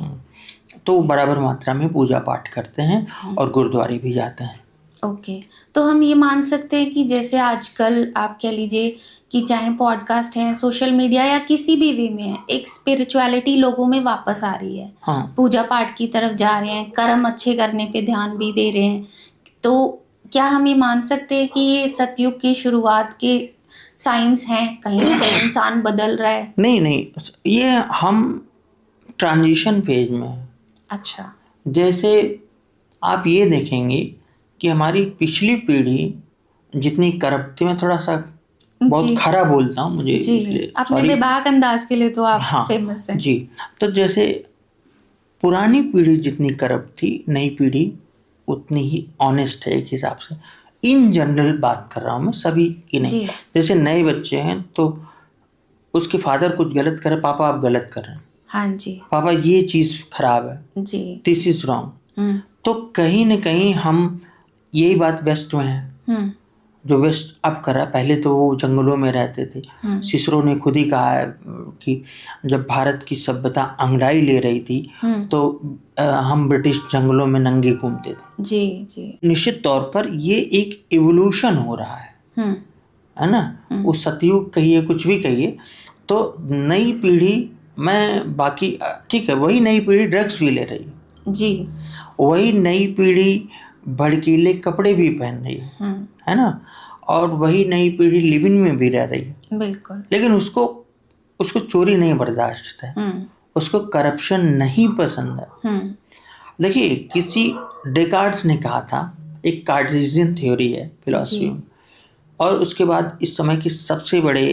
तो बराबर मात्रा में पूजा पाठ करते हैं और गुरुद्वारे भी जाते हैं। ओके। तो हम ये मान सकते हैं कि जैसे आजकल आप कह लीजिए कि चाहे पॉडकास्ट है, सोशल मीडिया या किसी भी वे में है, एक स्पिरिचुअलिटी लोगों में वापस आ रही है। हाँ। पूजा पाठ की तरफ जा रहे हैं, कर्म अच्छे करने पे ध्यान भी दे रहे हैं। तो क्या हम ये मान सकते हैं कि ये सतयुग की शुरुआत के साइंस हैं, कहीं ना कहीं इंसान बदल रहा है? नहीं, ये हम ट्रांजिशन फेज में है। अच्छा। जैसे आप ये देखेंगे कि हमारी पिछली पीढ़ी जितनी करप्ट थी, मैं थोड़ा सा बहुत जी खरा बोलता हूँ, मुझे जी, इसलिए अपने सॉरी। बेबाक अंदाज के लिए तो आप हाँ फेमस हैं। जी। तो जैसे पुरानी पीढ़ी जितनी करप्ट थी, नई पीढ़ी उतनी ही ऑनेस्ट है एक हिसाब से। इन जनरल बात कर रहा हूँ मैं, सभी की नहीं। जी जैसे नए बच्चे हैं तो उसके फादर कुछ गलत करे, पापा आप गलत कर रहे हैं, हाँ जी पापा ये चीज़ खराब है, जी। This is wrong. हम्म तो कहीं न कहीं हम, यही बात वेस्ट में है, हम्म जो वेस्ट अब करा। पहले तो वो जंगलों में रहते थे। सिसरो ने खुद ही कहा है कि जब भारत की सभ्यता अंगड़ाई ले रही थी तो हम ब्रिटिश जंगलों में नंगे घूमते थे। जी जी। निश्चित तौर पर ये एक इवोल्यूशन हो रहा है ना। वो सतयुग कहिए, कुछ भी कहिए। तो नई पीढ़ी में बाकी ठीक है, वही नई पीढ़ी ड्रग्स भी ले रही है, जी वही नई पीढ़ी भड़कीले कपड़े भी पहन रही है ना, और वही नई पीढ़ी लिविंग में भी रह रही है। बिल्कुल। लेकिन उसको उसको चोरी नहीं बर्दाश्त है, उसको करप्शन नहीं पसंद है। देखिए, किसी डेकार्ड्स ने कहा था, एक कार्टेशियन थ्योरी है फिलॉसफी में, और उसके बाद इस समय के सबसे बड़े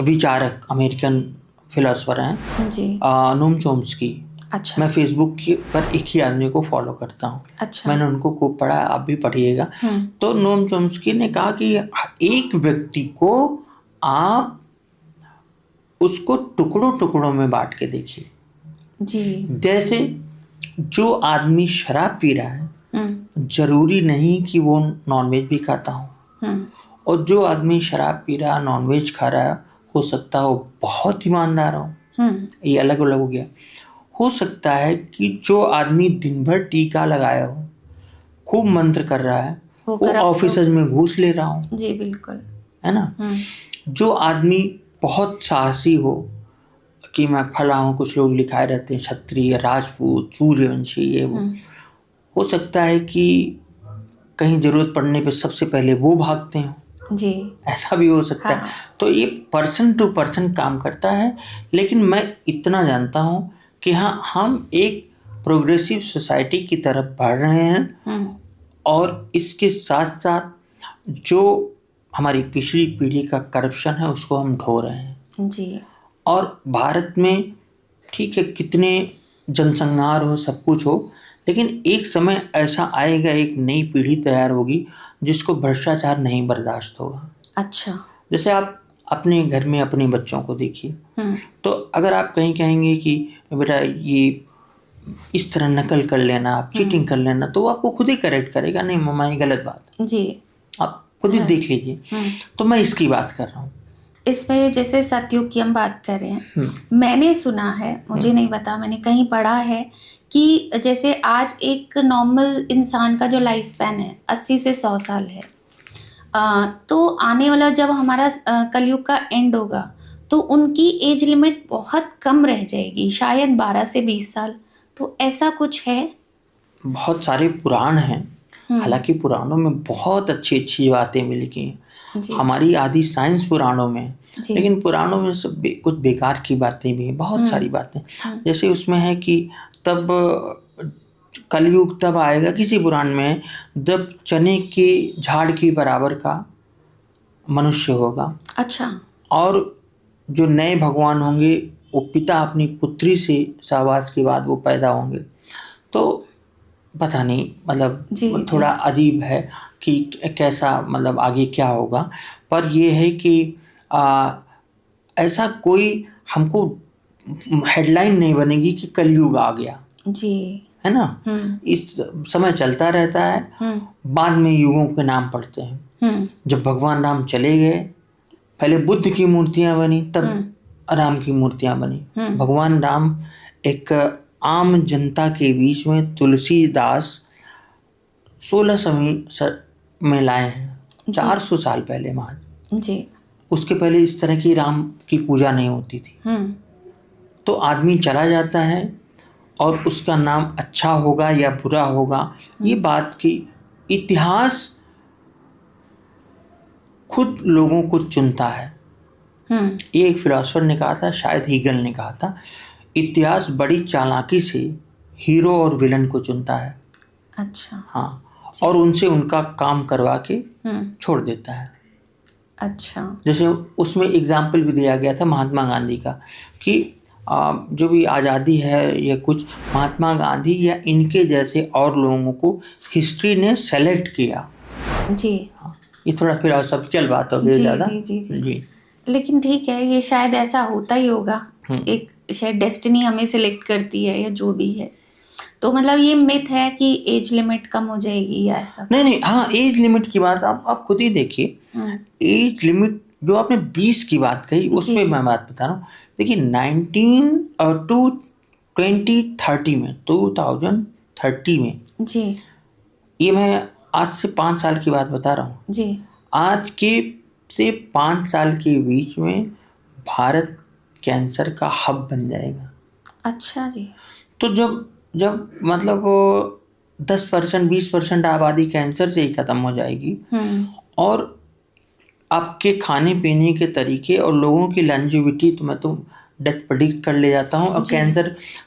विचारक अमेरिकन फिलोसोफर हैं जी। नोम चोम्स्की। अच्छा मैं फेसबुक पर एक ही आदमी को फॉलो करता हूँ। अच्छा। मैंने उनको खूब पढ़ा, आप भी पढ़िएगा। तो नोम चोम्स्की ने कहा कि एक व्यक्ति को आप उसको टुकड़ों टुकड़ों में बांट के देखिए। जी जैसे जो आदमी शराब पी रहा है, जरूरी नहीं कि वो नॉनवेज भी खाता हो, और जो आदमी शराब पी रहा, नॉनवेज खा रहा, हो सकता हो बहुत ईमानदार हो, ये अलग अलग हो गया। हो सकता है कि जो आदमी दिन भर टीका लगाया हो, खूब मंत्र कर रहा है, वो ऑफिसर्स में घूस ले रहा हो। जी बिल्कुल, है ना। जो आदमी बहुत साहसी हो कि मैं फला हूँ, कुछ लोग लिखाए रहते हैं क्षत्रिय, राजपूत, सूर्यवंशी, ये वो, हो सकता है कि कहीं जरूरत पड़ने पे सबसे पहले वो भागते हो जी, ऐसा भी हो सकता है। तो ये पर्सन टू पर्सन काम करता है। लेकिन मैं इतना जानता हूँ कि हाँ, हम एक प्रोग्रेसिव सोसाइटी की तरफ बढ़ रहे हैं, और इसके साथ साथ जो हमारी पिछली पीढ़ी का करप्शन है उसको हम ढो रहे हैं जी। और भारत में ठीक है, कितने जनसंहार हो, सब कुछ हो, लेकिन एक समय ऐसा आएगा, एक नई पीढ़ी तैयार होगी जिसको भ्रष्टाचार नहीं बर्दाश्त होगा। अच्छा। जैसे आप अपने घर में अपने बच्चों को देखिए, तो अगर आप कहीं कहेंगे कि बेटा ये इस तरह नकल कर लेना, आप चीटिंग कर लेना, तो वो आपको खुद ही करेक्ट करेगा, नहीं मम्मा ये गलत बात है, जी, आप खुद ही देख लीजिए। तो मैं इसकी बात कर रहा हूँ। इसमें जैसे सतयुग की हम बात कर रहे हैं, मैंने सुना है, मुझे नहीं पता, मैंने कहीं पढ़ा है कि जैसे आज एक नॉर्मल इंसान का जो लाइफ स्पैन है 80 से 100 साल है, तो आने वाला जब हमारा कलयुग का एंड होगा तो उनकी एज लिमिट बहुत कम रह जाएगी, शायद 12 से 20 साल। तो ऐसा कुछ है? बहुत सारे पुराण हैं, हालांकि पुराणों में बहुत अच्छी अच्छी बातें मिल गई हैं। हमारी आधी साइंस पुराणों में, लेकिन पुराणों में सब कुछ बेकार की बातें भी हैं, बहुत सारी बातें। जैसे उसमें है कि तब कलयुग तब आएगा, किसी पुराण में, जब चने के झाड़ के बराबर का मनुष्य होगा। अच्छा। और जो नए भगवान होंगे वो पिता अपनी पुत्री से सहवास के बाद वो पैदा होंगे। तो पता नहीं, मतलब थोड़ा अजीब है कि कैसा, मतलब आगे क्या होगा। पर ये है कि ऐसा कोई हमको हेडलाइन नहीं बनेगी कि कलयुग आ गया, जी, है ना। इस समय चलता रहता है, बाद में युगों के नाम पड़ते हैं। जब भगवान राम चले गए, पहले बुद्ध की मूर्तियां बनी, तब राम की मूर्तियां बनी। भगवान राम एक आम जनता के बीच में तुलसीदास 16वीं में लाए हैं, 400 साल पहले महाराज जी। उसके पहले इस तरह की राम की पूजा नहीं होती थी। तो आदमी चला जाता है और उसका नाम अच्छा होगा या बुरा होगा, ये बात की इतिहास खुद लोगों को चुनता है। ये एक फिलोसोफर ने कहा था, शायद हीगल ने कहा था, इतिहास बड़ी चालाकी से हीरो और विलन को चुनता है। अच्छा। हाँ, और उनसे उनका काम करवा के छोड़ देता है। अच्छा। जैसे उसमें एग्जाम्पल भी दिया गया था महात्मा गांधी का कि जो भी आज़ादी है या कुछ, महात्मा गांधी या इनके जैसे और लोगों को हिस्ट्री ने सेलेक्ट किया। जी हाँ, ये थोड़ा फिलोसॉफिकल बात हो गई जी ज़्यादा। जी जी जी। जी। लेकिन ठीक है, ये शायद ऐसा होता ही होगा, एक शायद डेस्टिनी हमें सिलेक्ट करती है या जो भी है। तो मतलब ये मिथ है कि एज लिमिट कम हो जाएगी या ऐसा? नहीं नहीं, हाँ, एज लिमिट की बात आप खुद ही देखिए। एज लिमिट जो आपने 20 की बात कही, उस जी पर मैं बात बता रहा हूँ। देखिए 2030 में 2030 में, जी ये मैं आज से 5 साल की बात बता रहा हूँ। जी। आज के से 5 साल के बीच में भारत कैंसर का हब बन जाएगा। अच्छा जी। तो जब जब मतलब 10% 20% आबादी कैंसर से ही खत्म हो जाएगी, और आपके खाने पीने के तरीके और लोगों की लॉन्जेविटी, तो मैं तो डेथ प्रेडिक्ट कर ले जाता हूँ। और जी।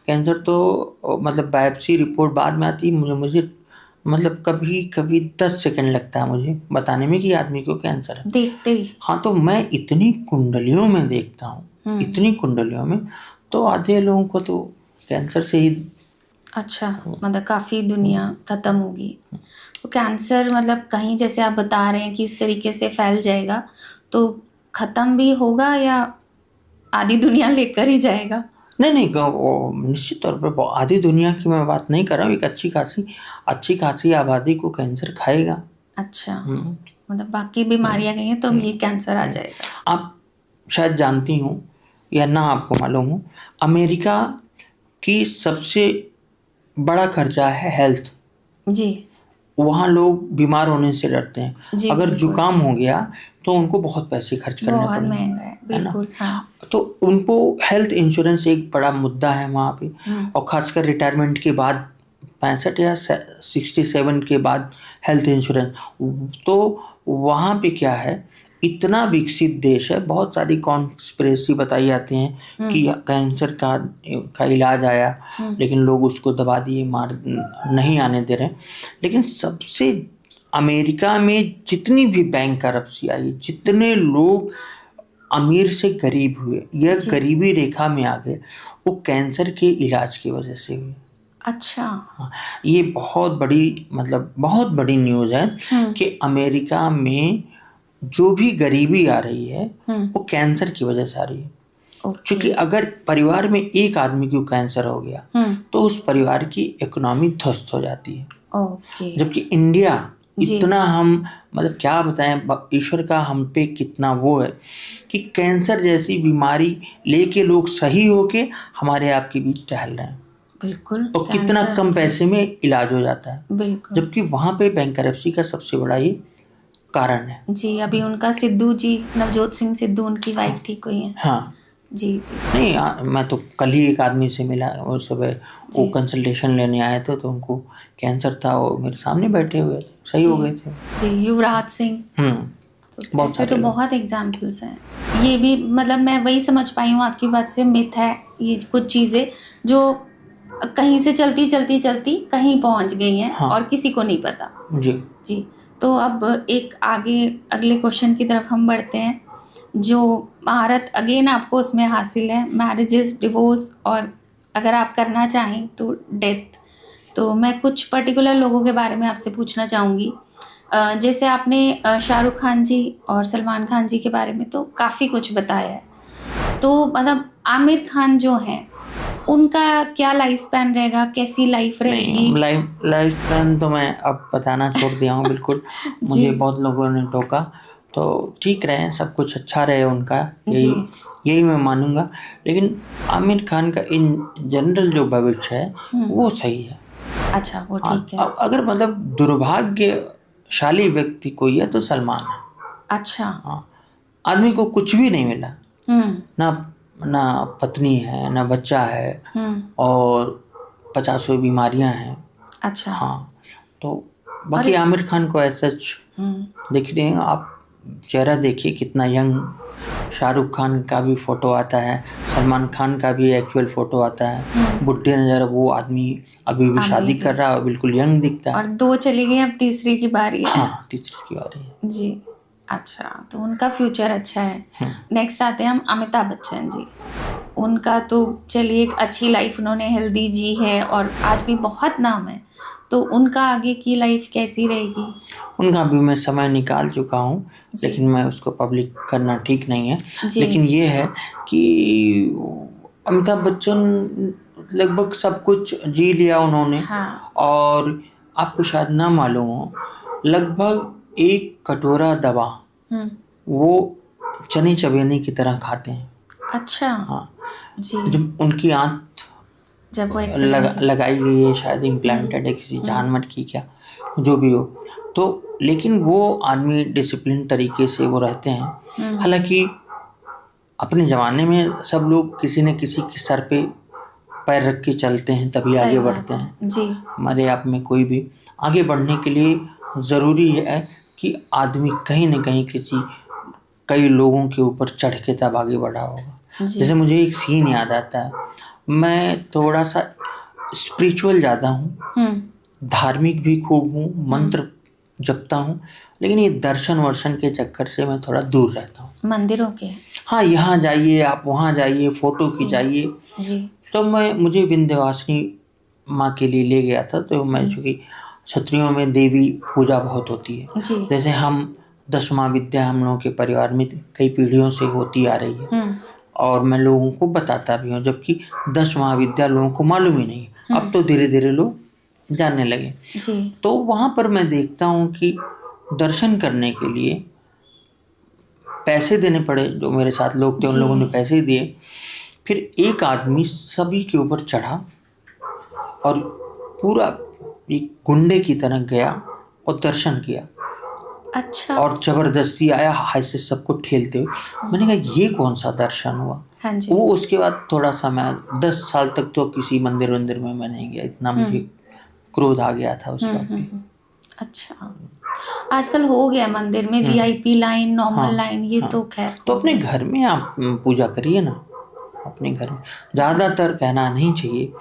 कैंसर तो मतलब बायोप्सी रिपोर्ट बाद में आती है, मुझे मतलब कभी कभी 10 सेकंड लगता है मुझे बताने में कि आदमी को कैंसर है, देखते ही। हाँ, तो मैं इतनी कुंडलियों में देखता हूँ, इतनी कुंडलियों में, तो आधे लोगों को तो कैंसर से ही। अच्छा, मतलब काफ़ी दुनिया ख़त्म होगी। तो कैंसर मतलब कहीं जैसे आप बता रहे हैं कि इस तरीके से फैल जाएगा, तो ख़त्म भी होगा या आधी दुनिया लेकर ही जाएगा? नहीं नहीं, वो निश्चित तौर पर आधी दुनिया की मैं बात नहीं कर रहा हूँ। एक अच्छी खासी आबादी को कैंसर खाएगा। अच्छा, मतलब बाकी बीमारियां गई हैं तो ये कैंसर आ जाएगा। आप शायद जानती हो या ना आपको मालूम हो, अमेरिका की सबसे बड़ा खर्चा है हेल्थ। जी वहाँ लोग बीमार होने से डरते हैं। जी, अगर बिल्कुल। जुकाम हो गया तो उनको बहुत पैसे खर्च करने बहुत पड़ेंगे, महंगा है, है ना। बिल्कुल। हाँ। तो उनको हेल्थ इंश्योरेंस एक बड़ा मुद्दा है वहाँ पे। और खासकर रिटायरमेंट के बाद 65 या 67 के बाद हेल्थ इंश्योरेंस। तो वहाँ पे क्या है, इतना विकसित देश है, बहुत सारी कॉन्स्पिरेसी बताई जाती हैं कि कैंसर का इलाज आया, लेकिन लोग उसको दबा दिए, मार नहीं आने दे रहे। लेकिन सबसे अमेरिका में जितनी भी बैंक करप्सी आई, जितने लोग अमीर से गरीब हुए या जी। गरीबी रेखा में आ गए, वो कैंसर के इलाज की वजह से हुए। अच्छा। हाँ, ये बहुत बड़ी न्यूज़ है कि अमेरिका में जो भी गरीबी आ रही है वो कैंसर की वजह से आ रही है। क्योंकि अगर परिवार में एक आदमी को कैंसर हो गया तो उस परिवार की इकोनॉमी ध्वस्त हो जाती है। ओके। जबकि इंडिया इतना, हम मतलब क्या बताएं, ईश्वर का हम पे कितना वो है कि कैंसर जैसी बीमारी लेके लोग सही होके हमारे आपके बीच टहल रहे हैं। बिल्कुल। तो कितना कम पैसे में इलाज हो जाता है, बिल्कुल। जबकि वहाँ पे बैंकरप्सी का सबसे बड़ा ये कारण है। जी, अभी उनका सिद्धू जी, नवजोत सिंह सिद्धू, उनकी वाइफ ठीक हुई है। हाँ। जी जी। नहीं, मैं तो कल ही एक आदमी से मिला, वो सुबह वो कंसल्टेशन लेने आए थे, तो उनको कैंसर था, वो मेरे सामने बैठे हुए थे, सही हो गए थे। जी, युवराज सिंह। तो ऐसे तो बहुत एग्जाम्पल्स हैं। ये भी मतलब मैं वही समझ पाई हूँ आपकी बात से, मिथ है ये कुछ चीज़ें जो कहीं से चलती चलती चलती कहीं पहुँच गई हैं और किसी को नहीं पता। जी जी। तो अब एक अगले क्वेश्चन की तरफ हम बढ़ते हैं, जो महारत अगेन आपको उसमें हासिल है, मैरिजेस, डिवोर्स, और अगर आप करना चाहें तो डेथ। तो मैं कुछ पर्टिकुलर लोगों के बारे में आपसे पूछना चाहूँगी। जैसे आपने शाहरुख खान जी और सलमान खान जी के बारे में तो काफ़ी कुछ बताया है, तो मतलब आमिर खान जो हैं उनका क्या लाइफ स्पैन रहेगा, कैसी लाइफ रहेगी? लाइफ प्लान तो मैं अब बताना छोड़ दिया हूँ बिल्कुल। मुझे बहुत लोगों ने टोका, तो ठीक रहे, सब कुछ अच्छा रहे उनका, यही मैं मानूंगा। लेकिन आमिर खान का इन जनरल जो भविष्य है वो सही है। अच्छा, वो ठीक है। अब अगर मतलब दुर्भाग्यशाली व्यक्ति कोई है तो सलमान है। अच्छा। हाँ, आदमी को कुछ भी नहीं मिला, ना पत्नी है, ना बच्चा है, और 50 बीमारियां हैं। अच्छा। हाँ, तो बाकी आमिर खान को ऐसा देख रहे हैं आप, चेहरा देखिए कितना यंग। शाहरुख खान का भी फोटो आता है, सलमान खान का भी एक्चुअल फोटो आता है, बुढ़े नजर, वो आदमी अभी भी शादी कर रहा है और बिल्कुल यंग दिखता है। और 2 चली गई, अब तीसरी की बारी है। हाँ, तीसरी की बारी है। जी। अच्छा, तो उनका फ्यूचर अच्छा है। नेक्स्ट आते हैं हम अमिताभ बच्चन जी। उनका तो चलिए एक अच्छी लाइफ उन्होंने हेल्दी जी है और आज भी बहुत नाम है, तो उनका आगे की लाइफ कैसी रहेगी? उनका भी मैं समय निकाल चुका हूँ, जी। लेकिन मैं उसको पब्लिक करना ठीक नहीं है। जी। लेकिन ये है कि अमिताभ बच्चन लगभग सब कुछ जी लिया उन्होंने। हाँ। और आपको शायद ना मालूम हो, लगभग एक कटोरा दवा वो चने चबेने की तरह खाते हैं। अच्छा। हाँ, जी। जब उनकी आंत जब वो एक्सीडेंट लगाई गई है, शायद इम्प्लांटेड है किसी जानवर की, क्या जो भी हो, तो लेकिन वो आदमी डिसिप्लिन तरीके से वो रहते हैं। हालांकि अपने ज़माने में सब लोग किसी न किसी के सर पे पैर रख के चलते हैं, तभी आगे बढ़ते हैं। जी। हमारे आप में कोई भी आगे बढ़ने के लिए ज़रूरी है कि आदमी कहीं न कहीं कई लोगों के ऊपर चढ़ के तब आगे बढ़ा होगा। जैसे मुझे एक सीन याद आता है, मैं थोड़ा सा स्पिरिचुअल ज़्यादा हूँ, धार्मिक भी खूब हूँ, मंत्र जपता हूँ, लेकिन ये दर्शन वर्शन के चक्कर से मैं थोड़ा दूर रहता हूँ। मंदिरों के? हाँ, यहाँ जाइए, आप वहाँ जाइए, फोटो खिंचाइए। जी। तो मुझे विंध्यवासिनी माँ के लिए ले गया था। तो मैं चूँकि क्षत्रियों में देवी पूजा बहुत होती है, जैसे हम 10 महाविद्या हम लोगों के परिवार में कई पीढ़ियों से होती आ रही है, और मैं लोगों को बताता भी हूँ, जबकि 10 महाविद्या लोगों को मालूम ही नहीं। अब तो धीरे धीरे लोग जानने लगे। तो वहाँ पर मैं देखता हूँ कि दर्शन करने के लिए पैसे देने पड़े। जो मेरे साथ लोग थे उन लोगों ने पैसे दिए। फिर एक आदमी सभी के ऊपर चढ़ा और पूरा एक गुंडे की तरह गया और दर्शन किया। अच्छा। और जबरदस्ती आया, हाथ से सबको ठेलते हुए। मैंने कहा ये कौन सा दर्शन हुआ? हाँ जी। वो उसके बाद थोड़ा सा मैं 10 साल तक तो किसी मंदिर में मैं नहीं गया, इतना मुझे क्रोध आ गया था उस वक्त। अच्छा, आजकल हो गया मंदिर में VIP लाइन, नॉर्मल लाइन, ये तो खैर। तो अपने घर में आप पूजा करिए ना, अपने घर में। ज़्यादातर कहना नहीं चाहिए,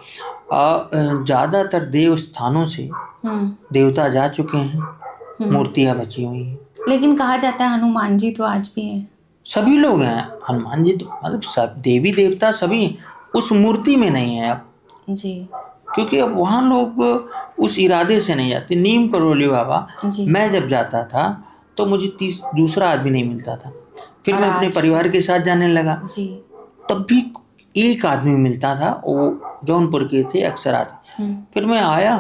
ज़्यादातर देव स्थानों से देवता जा चुके हैं, मूर्तियाँ बची हुई हैं। लेकिन कहा जाता है हनुमान जी तो आज भी हैं। सभी लोग हैं, हनुमान जी तो मतलब सब देवी देवता सभी उस मूर्ति में नहीं है अब जी, क्योंकि अब वहाँ लोग उस इरादे से नहीं जाते। नीम करोली बाबा मैं जब जाता था तो मुझे दूसरा आदमी नहीं मिलता था। फिर मैं अपने परिवार के साथ जाने लगा जी, तब भी एक आदमी मिलता था, वो जौनपुर के थे, अक्सर आते। फिर मैं आया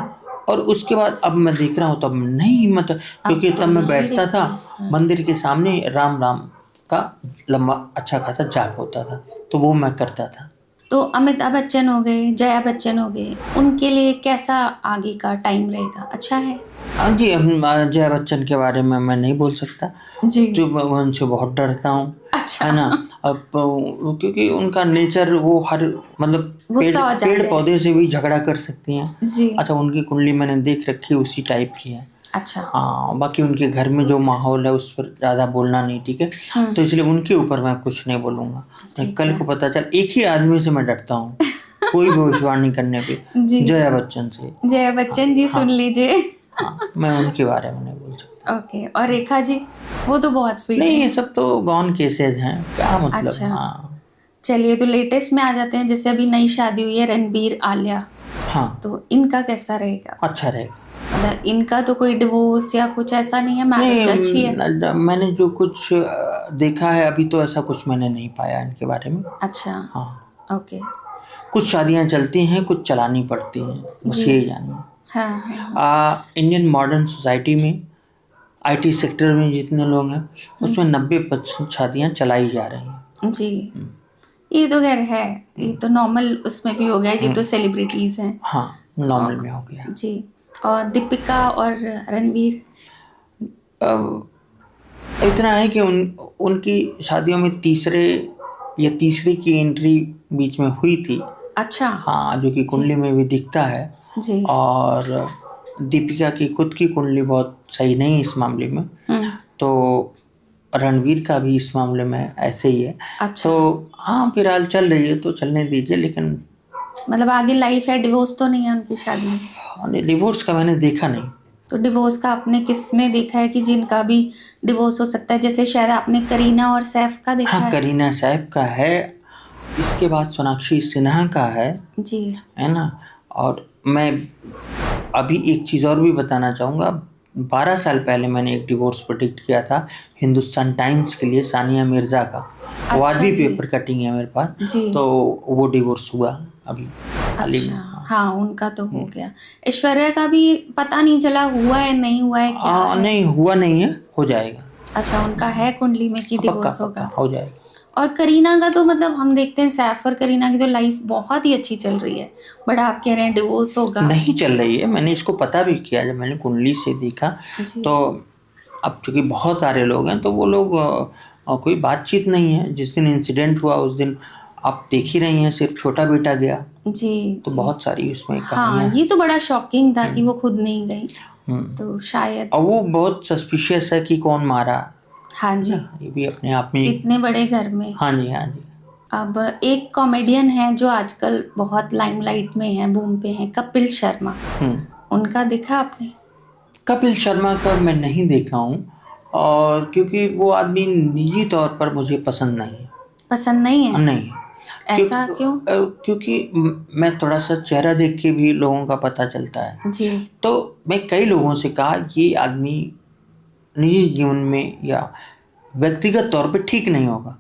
और उसके बाद अब मैं देख रहा हूँ तब नहीं हिम्मत, क्योंकि तब मैं बैठता था मंदिर के सामने, राम राम का लंबा अच्छा खासा जाप होता था, तो वो मैं करता था। तो अमिताभ बच्चन हो गए, जया बच्चन हो गए, उनके लिए कैसा आगे का टाइम रहेगा? अच्छा है? हाँ जी, जया बच्चन के बारे में मैं नहीं बोल सकता जी, तो मैं उनसे बहुत डरता हूँ। अच्छा, है ना। अब क्योंकि उनका नेचर वो हर मतलब पेड़ पौधे से भी झगड़ा कर सकती हैं जी। अच्छा, उनकी कुंडली मैंने देख रखी, उसी टाइप की है। अच्छा, हाँ, बाकी उनके घर में जो माहौल है उस पर ज़्यादा बोलना नहीं ठीक है, तो इसलिए उनके ऊपर मैं कुछ नहीं बोलूँगा। कल को पता चल, एक ही आदमी से मैं डरता हूँ कोई भविष्यवाणी करने पे, जया बच्चन से। जया बच्चन जी सुन लीजिए। हाँ, मैं उनके बारे में नहीं बोल सकता। ओके, और रेखा जी? वो तो बहुत स्वीट नहीं, ये सब तो गॉन केसेस हैं, क्या मतलब। अच्छा, हाँ, चलिए तो लेटेस्ट में आ जाते हैं। जैसे अभी नई शादी हुई है रणबीर आलिया, हाँ, तो इनका कैसा रहेगा? अच्छा रहेगा। मतलब इनका तो कोई डिवोर्स या कुछ ऐसा नहीं है, मैरिज अच्छी है? मैंने जो कुछ देखा है अभी तो ऐसा कुछ मैंने नहीं पाया इनके बारे में। अच्छा, हाँ, ओके। कुछ शादियां चलती हैं, कुछ चलानी पड़ती हैं, बस यही जानिए। हाँ, इंडियन मॉडर्न सोसाइटी में IT सेक्टर में जितने लोग हैं उसमें 90% शादियां चलाई जा रही हैं। जी, ये तो खैर है, ये तो नॉर्मल उसमें भी हो गया, ये तो सेलिब्रिटीज हैं। हाँ, नॉर्मल में हो गया जी। और दीपिका और रणवीर? इतना है कि उनकी शादियों में तीसरी की एंट्री बीच में हुई थी। अच्छा, हाँ, जो कि कुंडली में भी दिखता है जी। और दीपिका की खुद की कुंडली बहुत सही नहीं इस मामले में, तो रणवीर का भी इस मामले में ऐसे ही है। अच्छा। तो हाँ, फिलहाल चल रही है तो चलने दीजिए, लेकिन मतलब आगे लाइफ है, डिवोर्स तो नहीं है उनकी शादी में? डिवोर्स का मैंने देखा नहीं। तो डिवोर्स का आपने किस में देखा है कि जिनका भी डिवोर्स हो सकता है? जैसे शायद आपने करीना और सैफ का देखा हाँ, है। करीना सैफ का है, इसके बाद सोनाक्षी सिन्हा का है जी। ना। और मैं अभी एक चीज़ और भी बताना चाहूँगा। 12 साल पहले मैंने एक डिवोर्स प्रेडिक्ट किया था हिंदुस्तान टाइम्स के लिए, सानिया मिर्ज़ा का। वो आज अच्छा भी जी। पेपर कटिंग है मेरे पास। जी। तो वो डिवोर्स हुआ अभी हाल ही में। अच्छा, हाँ उनका तो हो गया। ऐश्वर्या का भी पता नहीं चला हुआ है नहीं हुआ है क्या है? नहीं हुआ नहीं है, हो जाएगा। अच्छा, उनका है कुंडली में कि पक्का डिवोर्स पक्का होगा। हो जाएगा। और करीना का तो मतलब हम देखते हैं सैफ और करीना की तो लाइफ बहुत ही अच्छी चल रही है, बट आप कह रहे हैं डिवोर्स होगा। नहीं चल रही है, मैंने इसको पता भी किया जब मैंने कुंडली से देखा। जी। तो अब चूंकि बहुत सारे लोग हैं तो वो लोग कोई बातचीत नहीं है। जिस दिन इंसिडेंट हुआ उस दिन आप देख ही रही हैं, सिर्फ छोटा बेटा गया। जी तो जी। बहुत सारी उसमें हाँ, कहानियां ये तो बड़ा शॉकिंग था कि वो खुद नहीं गई, हैं। तो शायद। और वो बहुत सस्पिशियस है कि कौन मारा, हाँ जी, ये भी अपने आप में। इतने बड़े घर में। हाँ जी, हाँ जी। अब एक कॉमेडियन है जो आजकल बहुत लाइमलाइट में है, बूम पे है, कपिल शर्मा। उनका देखा आपने? कपिल शर्मा का मैं नहीं देखा हूँ, और क्योंकि वो आदमी निजी तौर पर मुझे पसंद नहीं है। पसंद नहीं है? नहीं, ऐसा क्यों? क्योंकि मैं थोड़ा सा चेहरा देख के भी लोगों का पता चलता है। जी। तो मैं कई लोगों से कहा ये आदमी निजी जीवन में या व्यक्तिगत तौर पे ठीक नहीं होगा।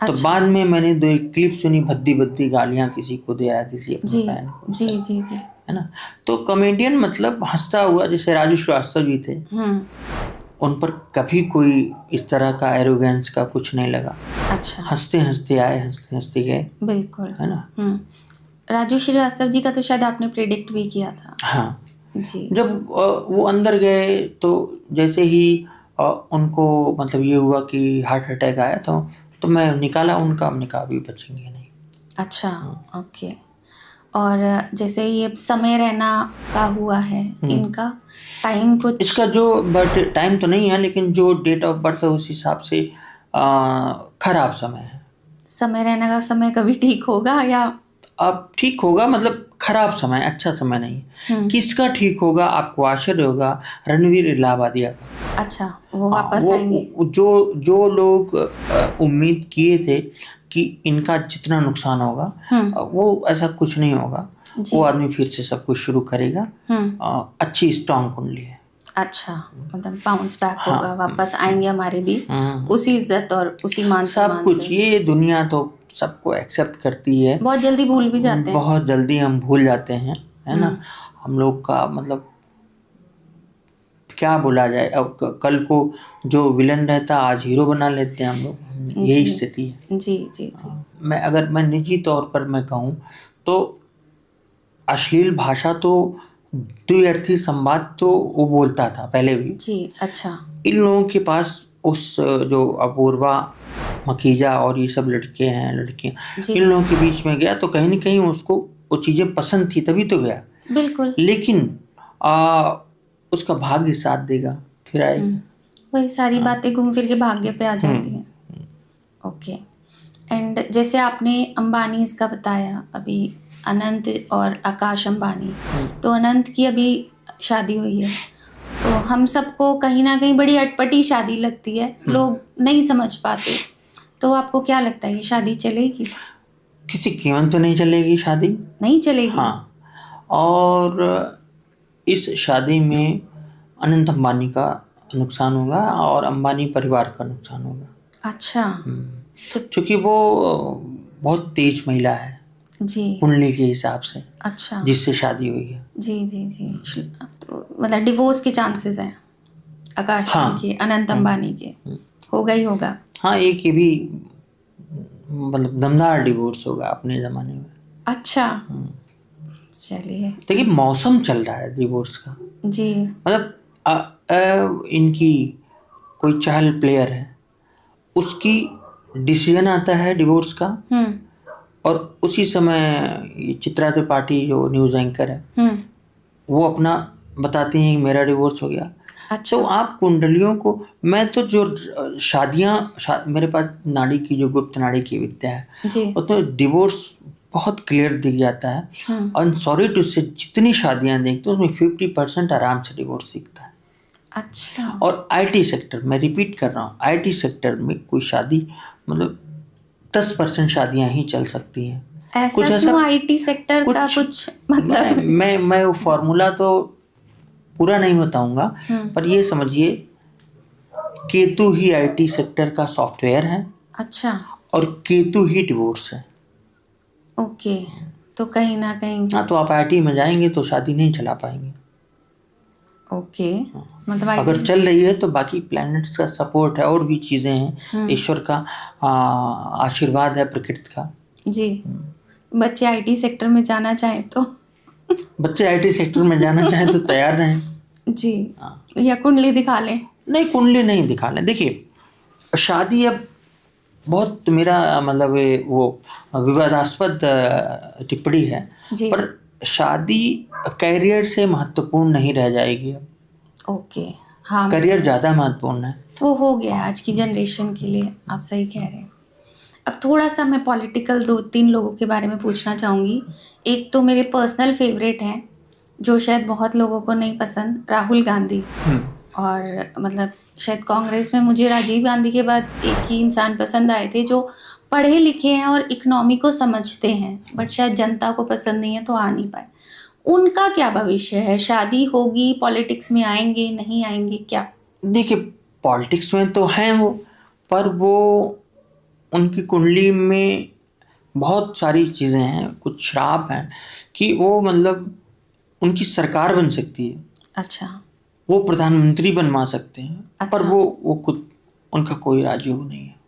तो अच्छा। बाद में मैंने 2 एक क्लिप सुनी, भद्दी भद्दी गालियाँ किसी को दे रहा, किसी अपने जी फैन को, जी जी जी। है ना। तो कॉमेडियन मतलब हंसता हुआ, जैसे राजू श्रीवास्तव जी थे, उन पर कभी कोई इस तरह का एरोगेंस का कुछ नहीं लगा। अच्छा। हंसते हंसते आए, हंसते हंसते गए, बिल्कुल, है ना। राजू श्रीवास्तव जी का तो शायद आपने प्रेडिक्ट भी किया था। हाँ, जी। जब वो अंदर गए तो जैसे ही उनको मतलब ये हुआ कि हार्ट अटैक आया तो मैं निकाला उनका, हमने कहा अभी बचेंगे नहीं। अच्छा, ओके। और जैसे ये समय रैना का हुआ है, इनका टाइम कुछ? इसका जो बट टाइम तो नहीं है, लेकिन जो डेट ऑफ बर्थ है उस हिसाब से खराब समय है। समय रैना का समय कभी ठीक होगा या? अब ठीक होगा, मतलब खराब समय, अच्छा समय नहीं। किसका ठीक होगा आपको आश्चर्य होगा, रणवीर इलाहाबादिया का। अच्छा, वो वापस आएंगे? जो लोग उम्मीद किए थे कि इनका जितना नुकसान होगा वो ऐसा कुछ नहीं होगा। वो आदमी फिर से सब कुछ शुरू करेगा। अच्छी स्ट्रांग कुंडली है। अच्छा, मतलब बाउंस बैक होगा, वापस आएंगे हमारे भी उसी इज्जत और उसी मान सम्मान सब कुछ। ये दुनिया तो सबको एक्सेप्ट करती है, बहुत जल्दी भूल भी जाते हैं। बहुत जल्दी हम भूल जाते हैं, है ना। हम लोग का मतलब क्या बोला जाए, अब कल को जो विलन रहता आज हीरो बना लेते हैं हम लोग, यही स्थिति है। जी जी जी। मैं निजी तौर पर मैं कहूँ तो अश्लील भाषा तो, द्व्यर्थी संवाद तो वो बोलता था पहले भी। जी। अच्छा। इन लोगों के पास उस जो अपूर्वा मखीजा और ये सब लड़के हैं लड़कियां, इन लोगों के बीच में गया तो कहीं ना कहीं उसको वो चीज़ें पसंद थी तभी तो गया। बिल्कुल। लेकिन उसका भाग्य साथ देगा, फिर आएगा। वही सारी बातें घूम फिर के भाग्य पे आ जाती हैं। ओके। एंड जैसे आपने अंबानी इसका बताया अभी, अनंत और आकाश अंबानी, तो अनंत की अभी शादी हुई है, तो हम सबको कहीं ना कहीं बड़ी अटपटी शादी लगती है, लोग नहीं समझ पाते। तो आपको क्या लगता है ये शादी चलेगी? किसी कीमत तो नहीं चलेगी शादी, नहीं चलेगी। हाँ। और इस शादी में अनंत अंबानी का नुकसान होगा और अंबानी परिवार का नुकसान होगा। अच्छा। क्योंकि वो बहुत तेज महिला है जी कुंडली के हिसाब से। अच्छा। जिससे शादी हुई है। जी जी जी। तो मतलब डिवोर्स के चांसेस हैं आकाश के, अनंत अंबानी के, होगा ही होगा। हाँ, एक ये भी मतलब दमदार डिवोर्स होगा अपने ज़माने में। अच्छा, चलिए। देखिए मौसम चल रहा है डिवोर्स का। जी। मतलब इनकी कोई चाइल्ड प्लेयर है, उसकी डिसीजन आता है डिवोर्स का, और उसी समय चित्रा त्रिपाठी जो न्यूज़ एंकर है वो अपना बताती हैं कि मेरा डिवोर्स हो गया। अच्छा। तो आप कुंडलियों को, मैं तो जो मेरे पास नाड़ी की जो गुप्त नाड़ी की विद्या है उसमें डिवोर्स बहुत क्लियर दिख जाता है। और सॉरी टू से जितनी शादियां देखते हैं उसमें 50% आराम से डिवोर्स दिखता है। अच्छा। और आईटी सेक्टर, मैं रिपीट कर रहा हूँ, आईटी सेक्टर में कोई शादी मतलब 10% शादियां ही चल सकती हैं। ऐसा कुछ क्यों? आईटी सेक्टर का कुछ मतलब मैं वो फॉर्मूला तो पूरा नहीं बताऊंगा, पर ये समझिए केतु ही आईटी सेक्टर का सॉफ्टवेयर है अच्छा, और केतु ही डिवोर्स है। ओके। तो कहीं ना कहीं हाँ, तो आप आईटी में जाएंगे तो शादी नहीं चला पाएंगे। ओके, मतलब अगर आईटी। चल रही है तो बाकी प्लैनेट्स का सपोर्ट है और भी चीज़ें हैं, ईश्वर का आशीर्वाद है, प्रकृति का। जी, बच्चे आईटी सेक्टर में जाना चाहें तो बच्चे आईटी सेक्टर में जाना चाहें तो तैयार रहें। जी, या कुंडली दिखा लें। नहीं, कुंडली नहीं दिखा लें। देखिए, शादी अब बहुत मेरा मतलब वो विवादास्पद टिप्पणी है, जी, पर शादी करियर से महत्वपूर्ण नहीं रह जाएगी अब। ओके। हाँ, मैं करियर समझ, ज़्यादा महत्वपूर्ण है। वो हो गया है आज की जनरेशन के लिए, आप सही कह रहे हैं। अब थोड़ा सा मैं पॉलिटिकल 2-3 लोगों के बारे में पूछना चाहूँगी। एक तो मेरे पर्सनल फेवरेट हैं, जो शायद बहुत लोगों को नहीं पसंद, राहुल गांधी। और मतलब शायद कांग्रेस में मुझे राजीव गांधी के बाद एक ही इंसान पसंद आए थे जो पढ़े लिखे हैं और इकोनॉमी को समझते हैं, बट शायद जनता को पसंद नहीं है तो आ नहीं पाए। उनका क्या भविष्य है? शादी होगी, पॉलिटिक्स में आएंगे, नहीं आएंगे, क्या? देखिए, पॉलिटिक्स में तो हैं वो, पर वो उनकी कुंडली में बहुत सारी चीज़ें हैं, कुछ श्राप हैं कि वो मतलब उनकी सरकार बन सकती है, अच्छा, वो प्रधानमंत्री बनवा सकते हैं, पर अच्छा, वो खुद उनका कोई राजयोग नहीं है।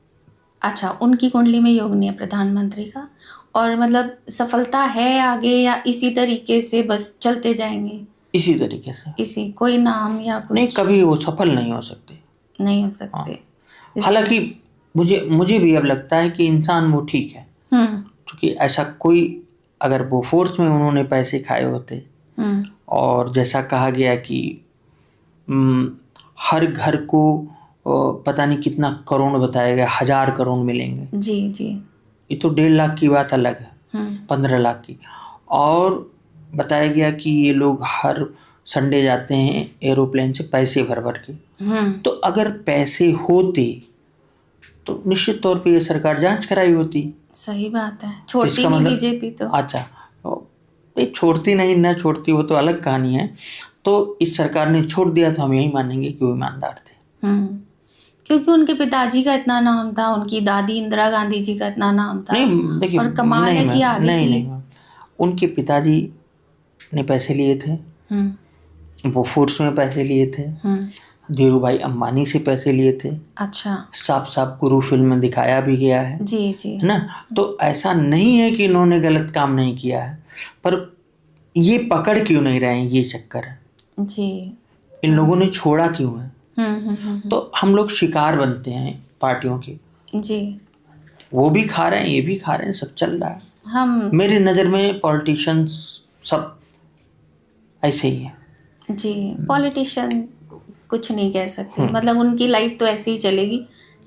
अच्छा, उनकी कुंडली में योग नहीं है प्रधानमंत्री का। और मतलब सफलता है आगे, या इसी तरीके से बस चलते जाएंगे? इसी तरीके से इसी कोई नाम या नहीं, कुछ कभी वो सफल नहीं हो सकते। नहीं हो सकते? हालांकि मुझे भी अब लगता है कि इंसान वो ठीक है, हम्म, क्योंकि ऐसा कोई, अगर वो फोर्स में उन्होंने पैसे खाए होते हम्म, और जैसा कहा गया कि हर घर को पता नहीं कितना करोड़ बताया गया, 1000 करोड़ मिलेंगे। जी, जी, ये तो 1.5 लाख की बात अलग है, हम्म, 15 लाख की। और बताया गया कि ये लोग हर संडे जाते हैं एरोप्लेन से पैसे भर भर के। तो अगर पैसे होते तो निश्चित तौर पे ये सरकार जांच कराई होती। सही बात है। तो छोड़ती इसका नहीं मतलब, बीजेपी तो। अच्छा, ये छोड़ती नहीं, ना छोड़ती, वो तो अलग कहानी है। तो इस सरकार ने छोड़ दिया तो हम यही मानेंगे कि वो ईमानदार थे। क्योंकि उनके पिताजी का इतना नाम था, उनकी दादी इंदिरा गांधी जी का इतना नाम था। नहीं, देखिए, और कमाल नहीं है कि मैम, आगे नहीं की। नहीं मैम, उनके पिताजी ने पैसे लिए थे, वो फोर्स में पैसे लिए थे, धीरू भाई अंबानी से पैसे लिए थे। अच्छा, साफ साफ गुरु फिल्म में दिखाया भी गया है, जी, जी, है ना? तो ऐसा नहीं है कि इन्होंने गलत काम नहीं किया है, पर ये पकड़ क्यों नहीं रहे हैं, ये चक्कर है। जी, इन लोगों ने छोड़ा क्यों है? हम्म, तो हम लोग शिकार बनते हैं पार्टियों के, जी। वो भी खा रहे हैं, ये भी खा रहे हैं, सब चल रहा है। हम मेरी नज़र में पॉलिटिशियंस सब ऐसे ही है। जी, पॉलिटिशियन कुछ नहीं कह सकते, मतलब उनकी लाइफ तो ऐसे ही चलेगी,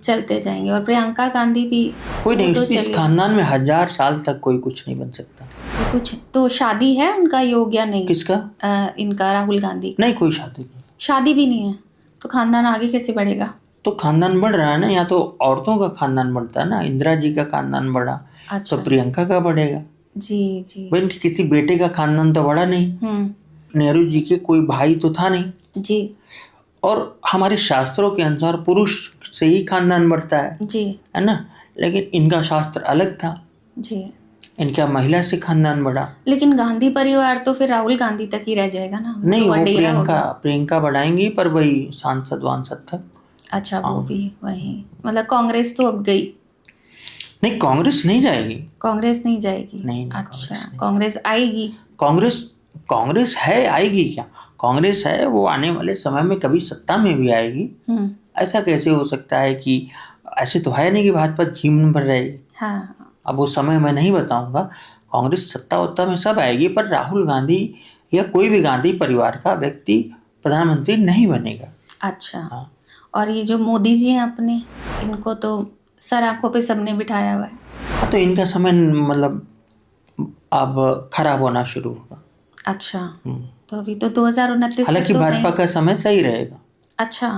चलते जाएंगे। और प्रियंका गांधी भी, कोई वो नहीं, तो इस चलिए, खानदान में 1000 साल तक कोई कुछ नहीं बन सकता। कुछ तो शादी है उनका योग या नहीं? किसका? इनका राहुल गांधी का नहीं, कोई शादी नहीं। शादी भी नहीं है, तो खानदान आगे कैसे बढ़ेगा? तो खानदान बढ़ रहा है ना, या तो औरतों का खानदान बढ़ता है ना, इंदिरा जी का खानदान बढ़ा, अच्छा, तो प्रियंका का बढ़ेगा। जी, जी, भाई, इनके किसी बेटे का खानदान तो बढ़ा नहीं, नेहरू जी के कोई भाई तो था नहीं। जी, और हमारे शास्त्रों के अनुसार पुरुष से ही खानदान बढ़ता जी, है ना? लेकिन इनका शास्त्र अलग था, जी। इनका महिला से खानदान बढ़ा। लेकिन गांधी परिवार तो फिर राहुल गांधी तक ही रह जाएगा ना, वो नहीं, तो वो वडेरा हो गया। प्रियंका बढ़ाएंगी, पर वही सांसद वांसद तक। अच्छा, वो भी वही, मतलब कांग्रेस तो अब गई। नहीं, कांग्रेस नहीं जाएगी। कांग्रेस नहीं जाएगी? नहीं, अच्छा, कांग्रेस आएगी। कांग्रेस है, आएगी क्या? कांग्रेस है, वो आने वाले समय में कभी सत्ता में भी आएगी। ऐसा कैसे हो सकता है कि, ऐसे तो है नहीं कि भाजपा जीवन भर रहेगी। हाँ, अब वो समय मैं नहीं बताऊंगा। कांग्रेस सत्ता वत्ता में सब आएगी, पर राहुल गांधी या कोई भी गांधी परिवार का व्यक्ति प्रधानमंत्री नहीं बनेगा। अच्छा। हाँ। और ये जो मोदी जी हैं अपने, इनको तो सर आंखों पे सबने बिठाया हुआ है। हाँ, तो इनका समय मतलब अब खराब होना शुरू होगा। अच्छा, तो अभी तो 2029 तक हालांकि तो भाजपा नहीं। का समय सही रहेगा। अच्छा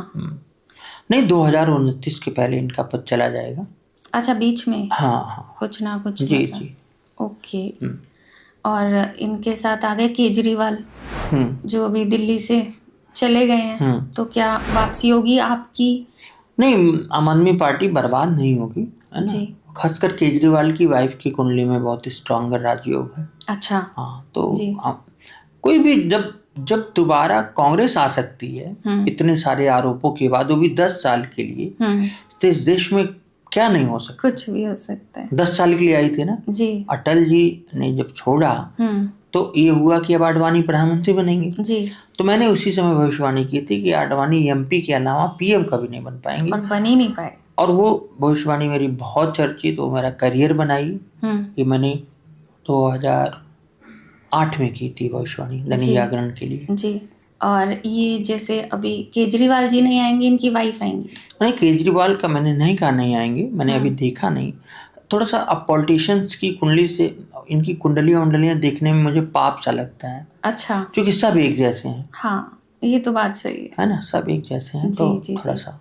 नहीं, 2029 के पहले इनका पद चला जाएगा। अच्छा, बीच में हाँ हाँ कुछ ना कुछ जी मतलब। जी। ओके। और इनके साथ आ गए केजरीवाल, जो अभी दिल्ली से चले गए हैं, तो क्या वापसी होगी आपकी? नहीं, आम आदमी पार्टी बर्बाद नहीं होगी, है ना। जी। खासकर केजरीवाल की वाइफ की कुंडली में बहुत स्ट्रांग राजयोग है। अच्छा। हाँ, तो जी। कोई भी जब जब दोबारा कांग्रेस आ सकती है इतने सारे आरोपों के बाद, वो भी 10 साल के लिए, तो इस देश में क्या नहीं हो सकता? कुछ भी हो सकता है। 10 साल के लिए आई थी ना जी। अटल जी ने जब छोड़ा तो ये हुआ कि अब आडवाणी प्रधानमंत्री बनेंगे। जी। तो मैंने उसी समय भविष्यवाणी की थी कि आडवाणी एमपी के अलावा पीएम कभी नहीं बन पाएंगे, और बन ही नहीं पाए। और वो भविष्यवाणी मेरी बहुत चर्चित, वो मेरा करियर बनाई। ये मैंने 2008 में की थी भविष्यवाणी दैनिक जागरण के लिए। जी। और ये जैसे अभी केजरीवाल जी नहीं आएंगे, इनकी वाइफ आएंगी? नहीं, केजरीवाल का मैंने नहीं कहा नहीं आएंगे, मैंने अभी देखा नहीं। थोड़ा सा अब पॉलिटिशियंस की कुंडली से इनकी कुंडलियाँ देखने में मुझे पाप सा लगता है। अच्छा। क्योंकि सब एक जैसे हैं। हाँ, ये तो बात सही है ना, सब एक जैसे हैं। तो थोड़ा सा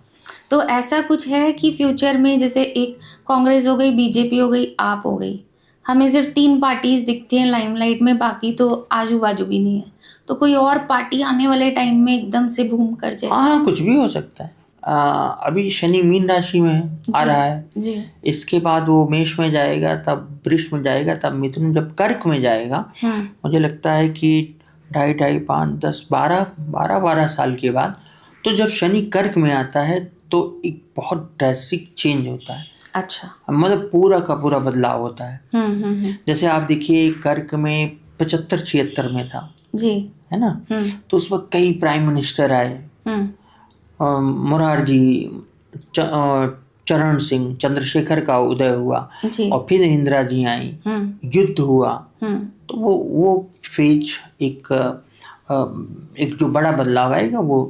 तो ऐसा कुछ है कि फ्यूचर में जैसे एक कांग्रेस हो गई, बीजेपी हो गई, आप हो गई, हमें सिर्फ 3 पार्टीज दिखती हैं लाइमलाइट में, बाकी तो आजू बाजू भी नहीं है, तो कोई और पार्टी आने वाले टाइम में एकदम से बूम कर जाए? हाँ, कुछ भी हो सकता है। अभी शनि मीन राशि में आ रहा है जी। इसके बाद वो मेष में जाएगा, तब वृष में जाएगा, तब मिथुन, जब कर्क में जाएगा मुझे लगता है कि 2.5, 5, 10, 12 साल के बाद, तो जब शनि कर्क में आता है तो एक बहुत ड्रेस्टिक चेंज होता है। अच्छा। मतलब पूरा का पूरा बदलाव होता है। जैसे आप देखिए कर्क में 75-76 में था जी, है ना, तो उस वक्त कई प्राइम मिनिस्टर आए, मोरारजी, चरण सिंह, चंद्रशेखर का उदय हुआ, और फिर इंदिरा जी आई, युद्ध हुआ। तो वो फेज एक जो बड़ा बदलाव आएगा वो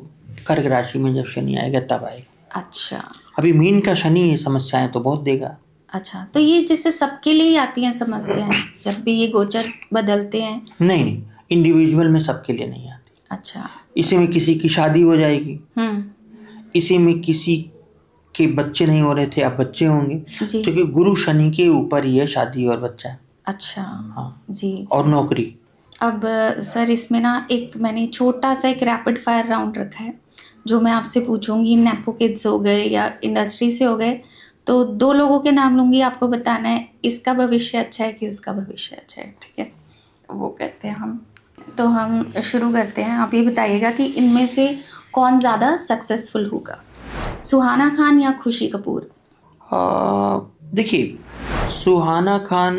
कर्क राशि में जब शनि आएगा तब आएगा। अच्छा। अभी मीन का शनि समस्याएं तो बहुत देगा। अच्छा, तो ये जैसे सबके लिए ही आती हैं समस्याएं जब भी ये गोचर बदलते हैं? नहीं, इंडिविजुअल में सबके लिए नहीं आती। अच्छा। इसी में किसी की शादी हो जाएगी, इसी में किसी के बच्चे नहीं हो रहे थे, अब बच्चे होंगे, क्योंकि गुरु शनि के ऊपर ही है शादी और बच्चा। अच्छा। हाँ जी। और नौकरी। अब सर इसमें ना एक मैंने छोटा सा एक रैपिड फायर राउंड रखा है जो मैं आपसे पूछूंगी। नेपो किड्स हो गए या इंडस्ट्री से हो गए, तो 2 लोगों के नाम लूंगी, आपको बताना है इसका भविष्य अच्छा है कि उसका भविष्य अच्छा है। ठीक है, वो करते हैं हम। तो हम शुरू करते हैं। आप ये बताइएगा कि इनमें से कौन ज़्यादा सक्सेसफुल होगा, सुहाना खान या खुशी कपूर? देखिए, सुहाना खान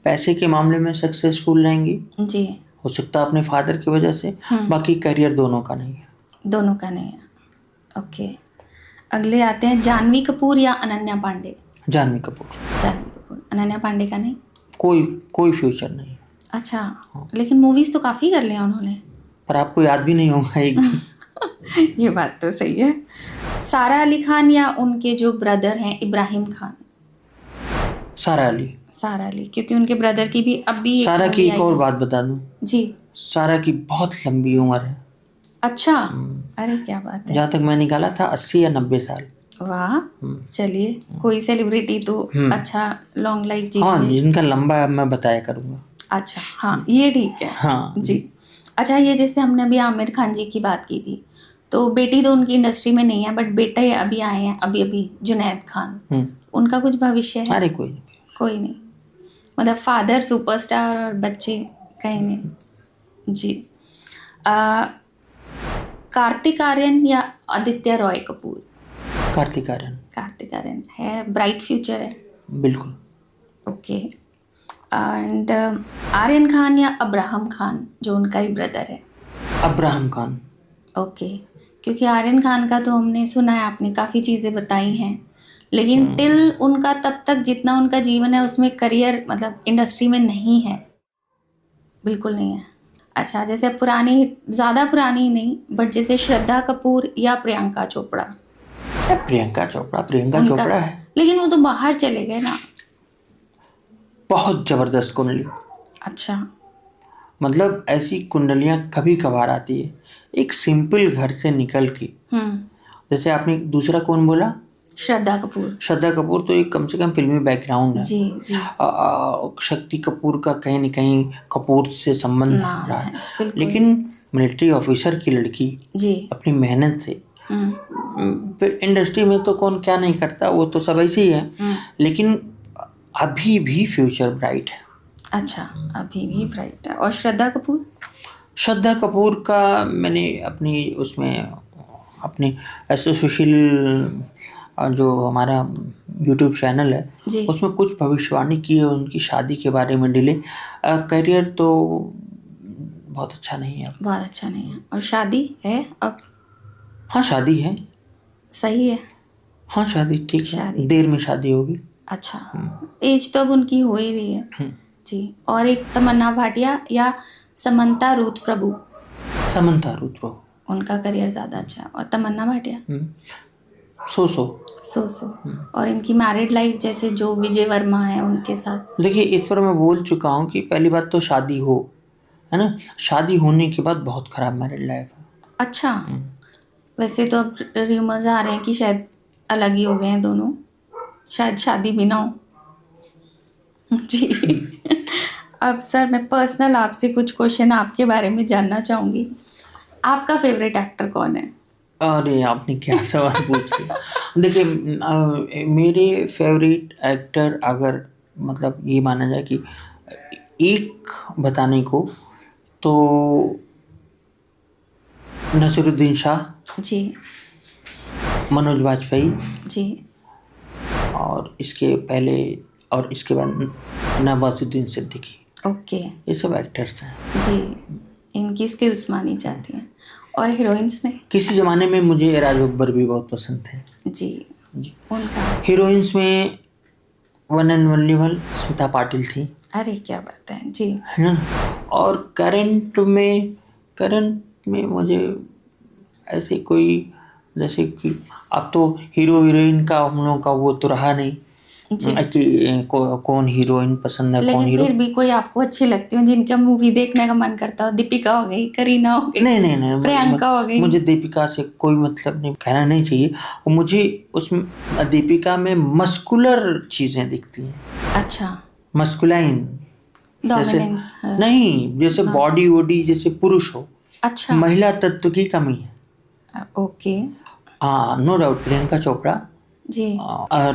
पैसे के मामले में सक्सेसफुल रहेंगी जी, हो सकता है अपने फादर की वजह से, बाकी करियर दोनों का नहीं है। दोनों का नहीं है। ओके, अगले आते हैं जानवी कपूर या अनन्या पांडे? जानवी कपूर। जानवी कपूर। अनन्या पांडे का नहीं? कोई फ्यूचर नहीं। अच्छा। लेकिन मूवीज तो काफ़ी कर लिया उन्होंने। पर आपको याद भी नहीं होगा एक ये बात तो सही है। सारा अली खान या उनके जो ब्रदर हैं इब्राहिम खान? सारा अली। सारा अली, क्योंकि उनके ब्रदर की भी अभी सारा की एक और बात बता दूं जी, सारा की बहुत लंबी उम्र है। अच्छा, अरे क्या बात है। जहाँ तक मैं निकाला था 80 या 90 साल। वाह, चलिए, कोई सेलिब्रिटी तो अच्छा लॉन्ग लाइफ जी। हाँ, जिनका लंबा है मैं बताया करूँगा। अच्छा, हाँ, ये ठीक है। हाँ जी। अच्छा, ये जैसे हमने अभी आमिर खान जी की बात की थी, तो बेटी तो उनकी इंडस्ट्री में नहीं है, बट बेटा ये अभी आए हैं अभी जुनैद खान, उनका कुछ भविष्य है? अरे कोई नहीं, मतलब फादर सुपरस्टार और बच्चे कहीं नहीं। जी। कार्तिक आर्यन या आदित्य रॉय कपूर? कार्तिक आर्यन। कार्तिक आर्यन है, ब्राइट फ्यूचर है। बिल्कुल। ओके। एंड आर्यन खान या अब्राहम खान जो उनका ही ब्रदर है? अब्राहम खान। ओके, क्योंकि आर्यन खान का तो हमने सुना है, आपने काफ़ी चीज़ें बताई हैं, लेकिन टिल उनका तब तक जितना उनका जीवन है उसमें करियर मतलब इंडस्ट्री में नहीं है, बिल्कुल नहीं है। अच्छा, जैसे पुरानी, ज़्यादा पुरानी नहीं, बट जैसे श्रद्धा कपूर या प्रियंका चोपड़ा? प्रियंका चोपड़ा है, लेकिन वो तो बाहर चले गए ना। बहुत जबरदस्त कुंडली। अच्छा। मतलब ऐसी कुंडलियां कभी कभार आती है, एक सिंपल घर से निकल के। जैसे आपने दूसरा कौन बोला? श्रद्धा कपूर। श्रद्धा कपूर तो एक कम से कम फिल्मी बैकग्राउंड है। जी जी। शक्ति कपूर का कहीं न कहीं कपूर से संबंध रहा है, लेकिन मिलिट्री ऑफिसर की लड़की जी अपनी मेहनत से, फिर इंडस्ट्री में तो कौन क्या नहीं करता, वो तो सब ऐसे ही है, लेकिन अभी भी फ्यूचर ब्राइट है। अच्छा, अभी भी ब्राइट है। और श्रद्धा कपूर? श्रद्धा कपूर का मैंने अपनी उसमें अपनी ऐसे सुशील जो हमारा यूट्यूब चैनल है उसमें कुछ भविष्यवाणी की है उनकी शादी के बारे में। डिले करियर तो बहुत अच्छा नहीं है, बहुत अच्छा नहीं है। और शादी है अब? हाँ शादी है। सही है। हाँ शादी ठीक है, देर में शादी होगी। अच्छा, एज तो अब उनकी हो ही रही है जी। और एक तमन्ना भाटिया या समंता रूथ प्रभु? समंता रूथ प्रभु, उनका करियर ज़्यादा अच्छा है। और तमन्ना भाटिया सो और इनकी मैरिड लाइफ जैसे जो विजय वर्मा है उनके साथ? देखिए इस पर मैं बोल चुका हूँ कि पहली बात तो शादी हो, है ना, शादी होने के बाद बहुत खराब मैरिड लाइफ है। अच्छा, वैसे तो अब र्यूमर्स आ रहे हैं कि शायद अलग ही हो गए हैं दोनों, शायद शादी भी ना हो जी। अब सर मैं पर्सनल आपसे कुछ क्वेश्चन आपके बारे में जानना चाहूँगी। आपका फेवरेट एक्टर कौन है? अरे आपने क्या सवाल पूछ लिया। देखिए मेरे फेवरेट एक्टर अगर मतलब ये माना जाए कि एक बताने को तो नसीरुद्दीन शाह जी, मनोज वाजपेयी जी, और इसके पहले और इसके बाद नवाजुद्दीन सिद्दीकी। ओके, ये सब एक्टर्स हैं जी, इनकी स्किल्स मानी जाती हैं। और हीरोइंस में? किसी ज़माने में मुझे राज बब्बर भी बहुत पसंद थे जी, उनका। हीरोइंस में one and only one Smita Patil थी। अरे क्या बात है जी, है ना। और करंट में मुझे ऐसे कोई, जैसे कि अब तो हीरो हीरोइन का हम लोगों का वो तो रहा नहीं कि कौन हीरोइन पसंद है, कौन हीरो। फिर भी कोई आपको अच्छी लगती हो जिनका मूवी देखने का मन करता हो? दीपिका हो गई, करीना हो गई, नहीं, प्रियंका हो गई। मुझे दीपिका से कोई मतलब नहीं, कहना नहीं चाहिए। मुझे उसमें दीपिका में मस्कुलर चीज़ें दिखती हैं। अच्छा, मस्कुलाइन डोमिनेंस नहीं, जैसे बॉडी वॉडी जैसे पुरुष हो। अच्छा, महिला तत्व की कमी है। ओके, हाँ नो डाउट प्रियंका चोपड़ा जी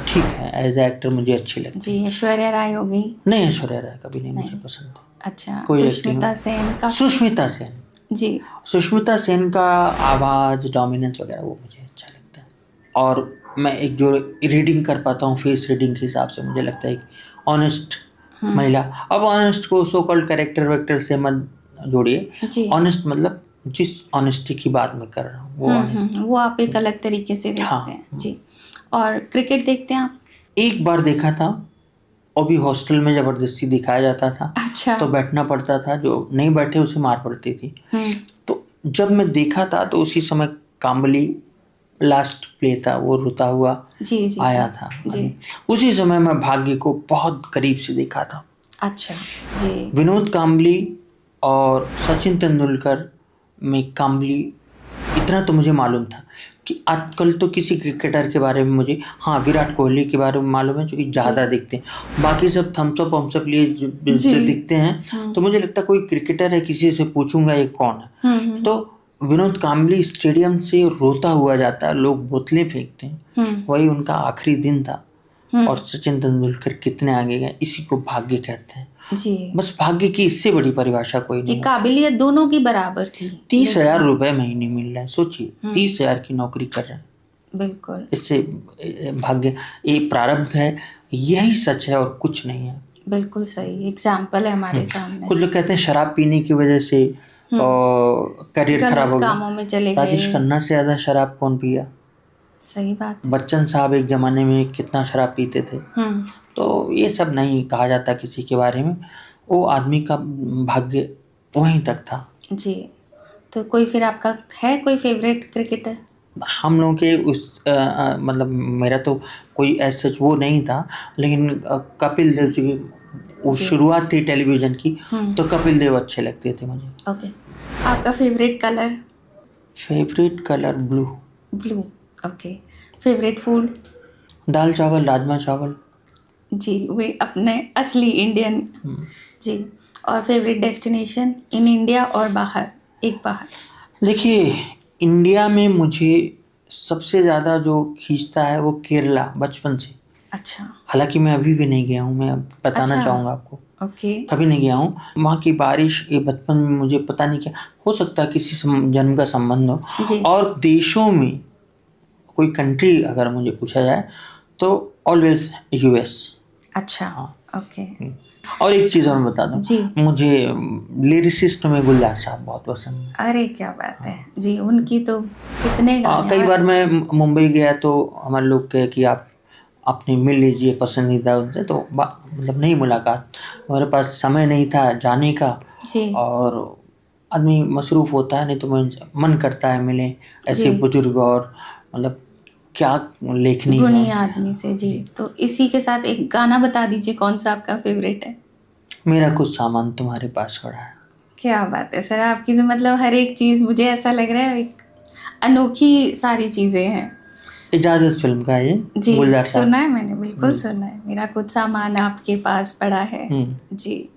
ठीक है, एज ए एक्टर मुझे अच्छी लगती जी। ऐश्वर्या राय हो गई? नहीं, ऐश्वर्या राय कभी नहीं मुझे पसंद। अच्छा, सुष्मिता सेन का? सुष्मिता सेन जी, सुष्मिता सेन का आवाज़ डोमिनेंस वगैरह वो मुझे अच्छा लगता है। और मैं एक जो रीडिंग कर पाता हूँ फेस रीडिंग के हिसाब से, मुझे लगता है कि ऑनेस्ट महिला। अब ऑनेस्ट को सो कॉल्ड कैरेक्टर वेक्टर से मत जोड़िए, ऑनेस्ट मतलब जिस ऑनेस्टी की बात मैं कर रहा हूँ वो ऑनेस्ट, वो आप एक अलग तरीके से देखते हैं जी। और क्रिकेट देखते हैं आप? एक बार देखा था, और भी हॉस्टल में ज़बरदस्ती दिखाया जाता था। अच्छा, तो बैठना पड़ता था, जो नहीं बैठे उसे मार पड़ती थी। तो जब मैं देखा था तो उसी समय काम्बली लास्ट प्ले था, वो रोता हुआ जी आया था जी। उसी समय मैं भाग्य को बहुत करीब से देखा था। अच्छा जी। विनोद काम्बली और सचिन तेंदुलकर में काम्बली इतना तो मुझे मालूम था कि आजकल तो किसी क्रिकेटर के बारे में मुझे, हाँ विराट कोहली के बारे में मालूम है जो कि ज़्यादा दिखते हैं, बाकी सब थम्सअप वम्सअप लिए दिखते हैं। तो मुझे लगता है कोई क्रिकेटर है, किसी से पूछूंगा ये कौन है। तो विनोद काम्बली स्टेडियम से रोता हुआ जाता है, लोग बोतलें फेंकते हैं, वही उनका आखिरी दिन था। और सचिन तेंदुलकर कितने आगे गए, इसी को भाग्य कहते हैं जी। बस भाग्य की इससे बड़ी परिभाषा कोई नहीं। काबिलियत दोनों की बराबर थी। 30,000 रुपए महीने मिल रहे हैं, सोचिए 30,000 की नौकरी कर रहे हैं। बिल्कुल, इससे भाग्य, ये प्रारब्ध है, यही सच है और कुछ नहीं है। बिल्कुल सही एग्जाम्पल है हमारे सामने। कुछ लोग कहते हैं शराब पीने की वजह से करियर खराब हो गया, कामों में चले गए। राजेश खन्ना से ज्यादा शराब कौन पिया? सही बात है। बच्चन साहब एक जमाने में कितना शराब पीते थे। तो ये सब नहीं कहा जाता किसी के बारे में, वो आदमी का भाग्य वहीं तक था जी। तो कोई फिर आपका है कोई फेवरेट क्रिकेटर? हम लोगों के उस मतलब मेरा तो कोई ऐसा वो नहीं था, लेकिन कपिल देव जी वो जी। शुरुआत थी टेलीविज़न की, हम्म। तो कपिल देव अच्छे लगते थे मुझे। ओके। आपका favourite colour? Favourite colour blue. Blue. Okay. Favourite food? दाल चावल, राजमा चावल। जी, वे अपने असली इंडियन। जी। और फेवरेट डेस्टिनेशन इन इंडिया और बाहर, एक बाहर? देखिए, इंडिया में मुझे सबसे ज़्यादा जो खींचता है वो केरला, बचपन से। अच्छा। हालाँकि मैं अभी भी नहीं गया हूँ, मैं बताना अच्छा। चाहूँगा आपको। ओके। कभी नहीं गया हूँ। वहाँ की बारिश, ये बचपन में मुझे पता नहीं क्या, हो सकता है किसी जन्म का संबंध हो। जी। और देशों में कोई कंट्री अगर मुझे पूछा जाए तो ऑलवेज यूएस। अच्छा। हाँ। ओके। और एक चीज़ और मैं बता दूँ, जी। मुझे लिरिसिस्ट में गुलजार साहब बहुत पसंद है। अरे क्या बात है जी, उनकी तो कितने गाने। कई बार मैं मुंबई गया तो हमारे लोग कहे कि आप अपनी मिल लीजिए पसंदीदा उनसे, तो मतलब नहीं मुलाकात, मेरे पास समय नहीं था जाने का। जी। और आदमी मसरूफ़ होता है, नहीं तो मन करता है मिले ऐसे जी। बुजुर्ग और मतलब क्या लेखनी है गुणी उनकी। आदमी से जी। तो इसी के साथ एक गाना बता दीजिए, कौन सा आपका फेवरेट है? मेरा कुछ सामान तुम्हारे पास पड़ा है। क्या बात है सर, आपकी तो मतलब हर एक चीज़ मुझे ऐसा लग रहा है एक अनोखी सारी चीज़ें हैं। इजाज़त फिल्म का है ये, जी, गुलजार सुना साहब। है मैंने, बिल्कुल सुना है। मेरा कुछ सामान आपके पास पड़ा है। जी।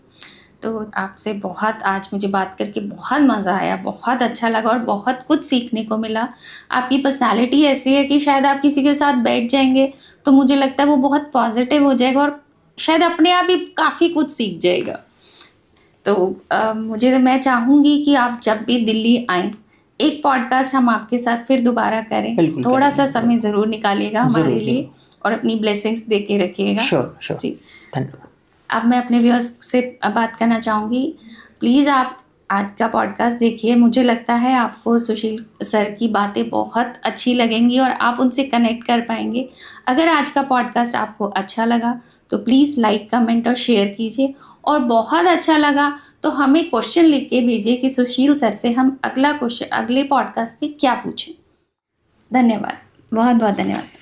तो आपसे बहुत आज मुझे बात करके बहुत मज़ा आया, बहुत अच्छा लगा और बहुत कुछ सीखने को मिला। आपकी पर्सनैलिटी ऐसी है कि शायद आप किसी के साथ बैठ जाएँगे तो मुझे लगता है वो बहुत पॉज़िटिव हो जाएगा और शायद अपने आप ही काफ़ी कुछ सीख जाएगा। तो मैं चाहूँगी कि आप जब भी दिल्ली आएँ, एक पॉडकास्ट हम आपके साथ फिर दोबारा करें। बिल्कुल थोड़ा-सा करेंगे, समय ज़रूर निकालिएगा हमारे ज़रूर लिए और अपनी ब्लेसिंग्स दे के रखिएगा। Sure sure. जी। धन्यवाद। अब मैं अपने व्यूअर्स से बात करना चाहूँगी। प्लीज़ आप आज का पॉडकास्ट देखिए, मुझे लगता है आपको सुशील सर की बातें बहुत अच्छी लगेंगी और आप उनसे कनेक्ट कर पाएँगे। अगर आज का पॉडकास्ट आपको अच्छा लगा तो प्लीज़ लाइक, कमेंट और शेयर कीजिए और बहुत अच्छा लगा तो हमें क्वेश्चन लिख के भेजिए कि सुशील सर से हम अगले पॉडकास्ट पे क्या पूछें। धन्यवाद, बहुत-बहुत धन्यवाद।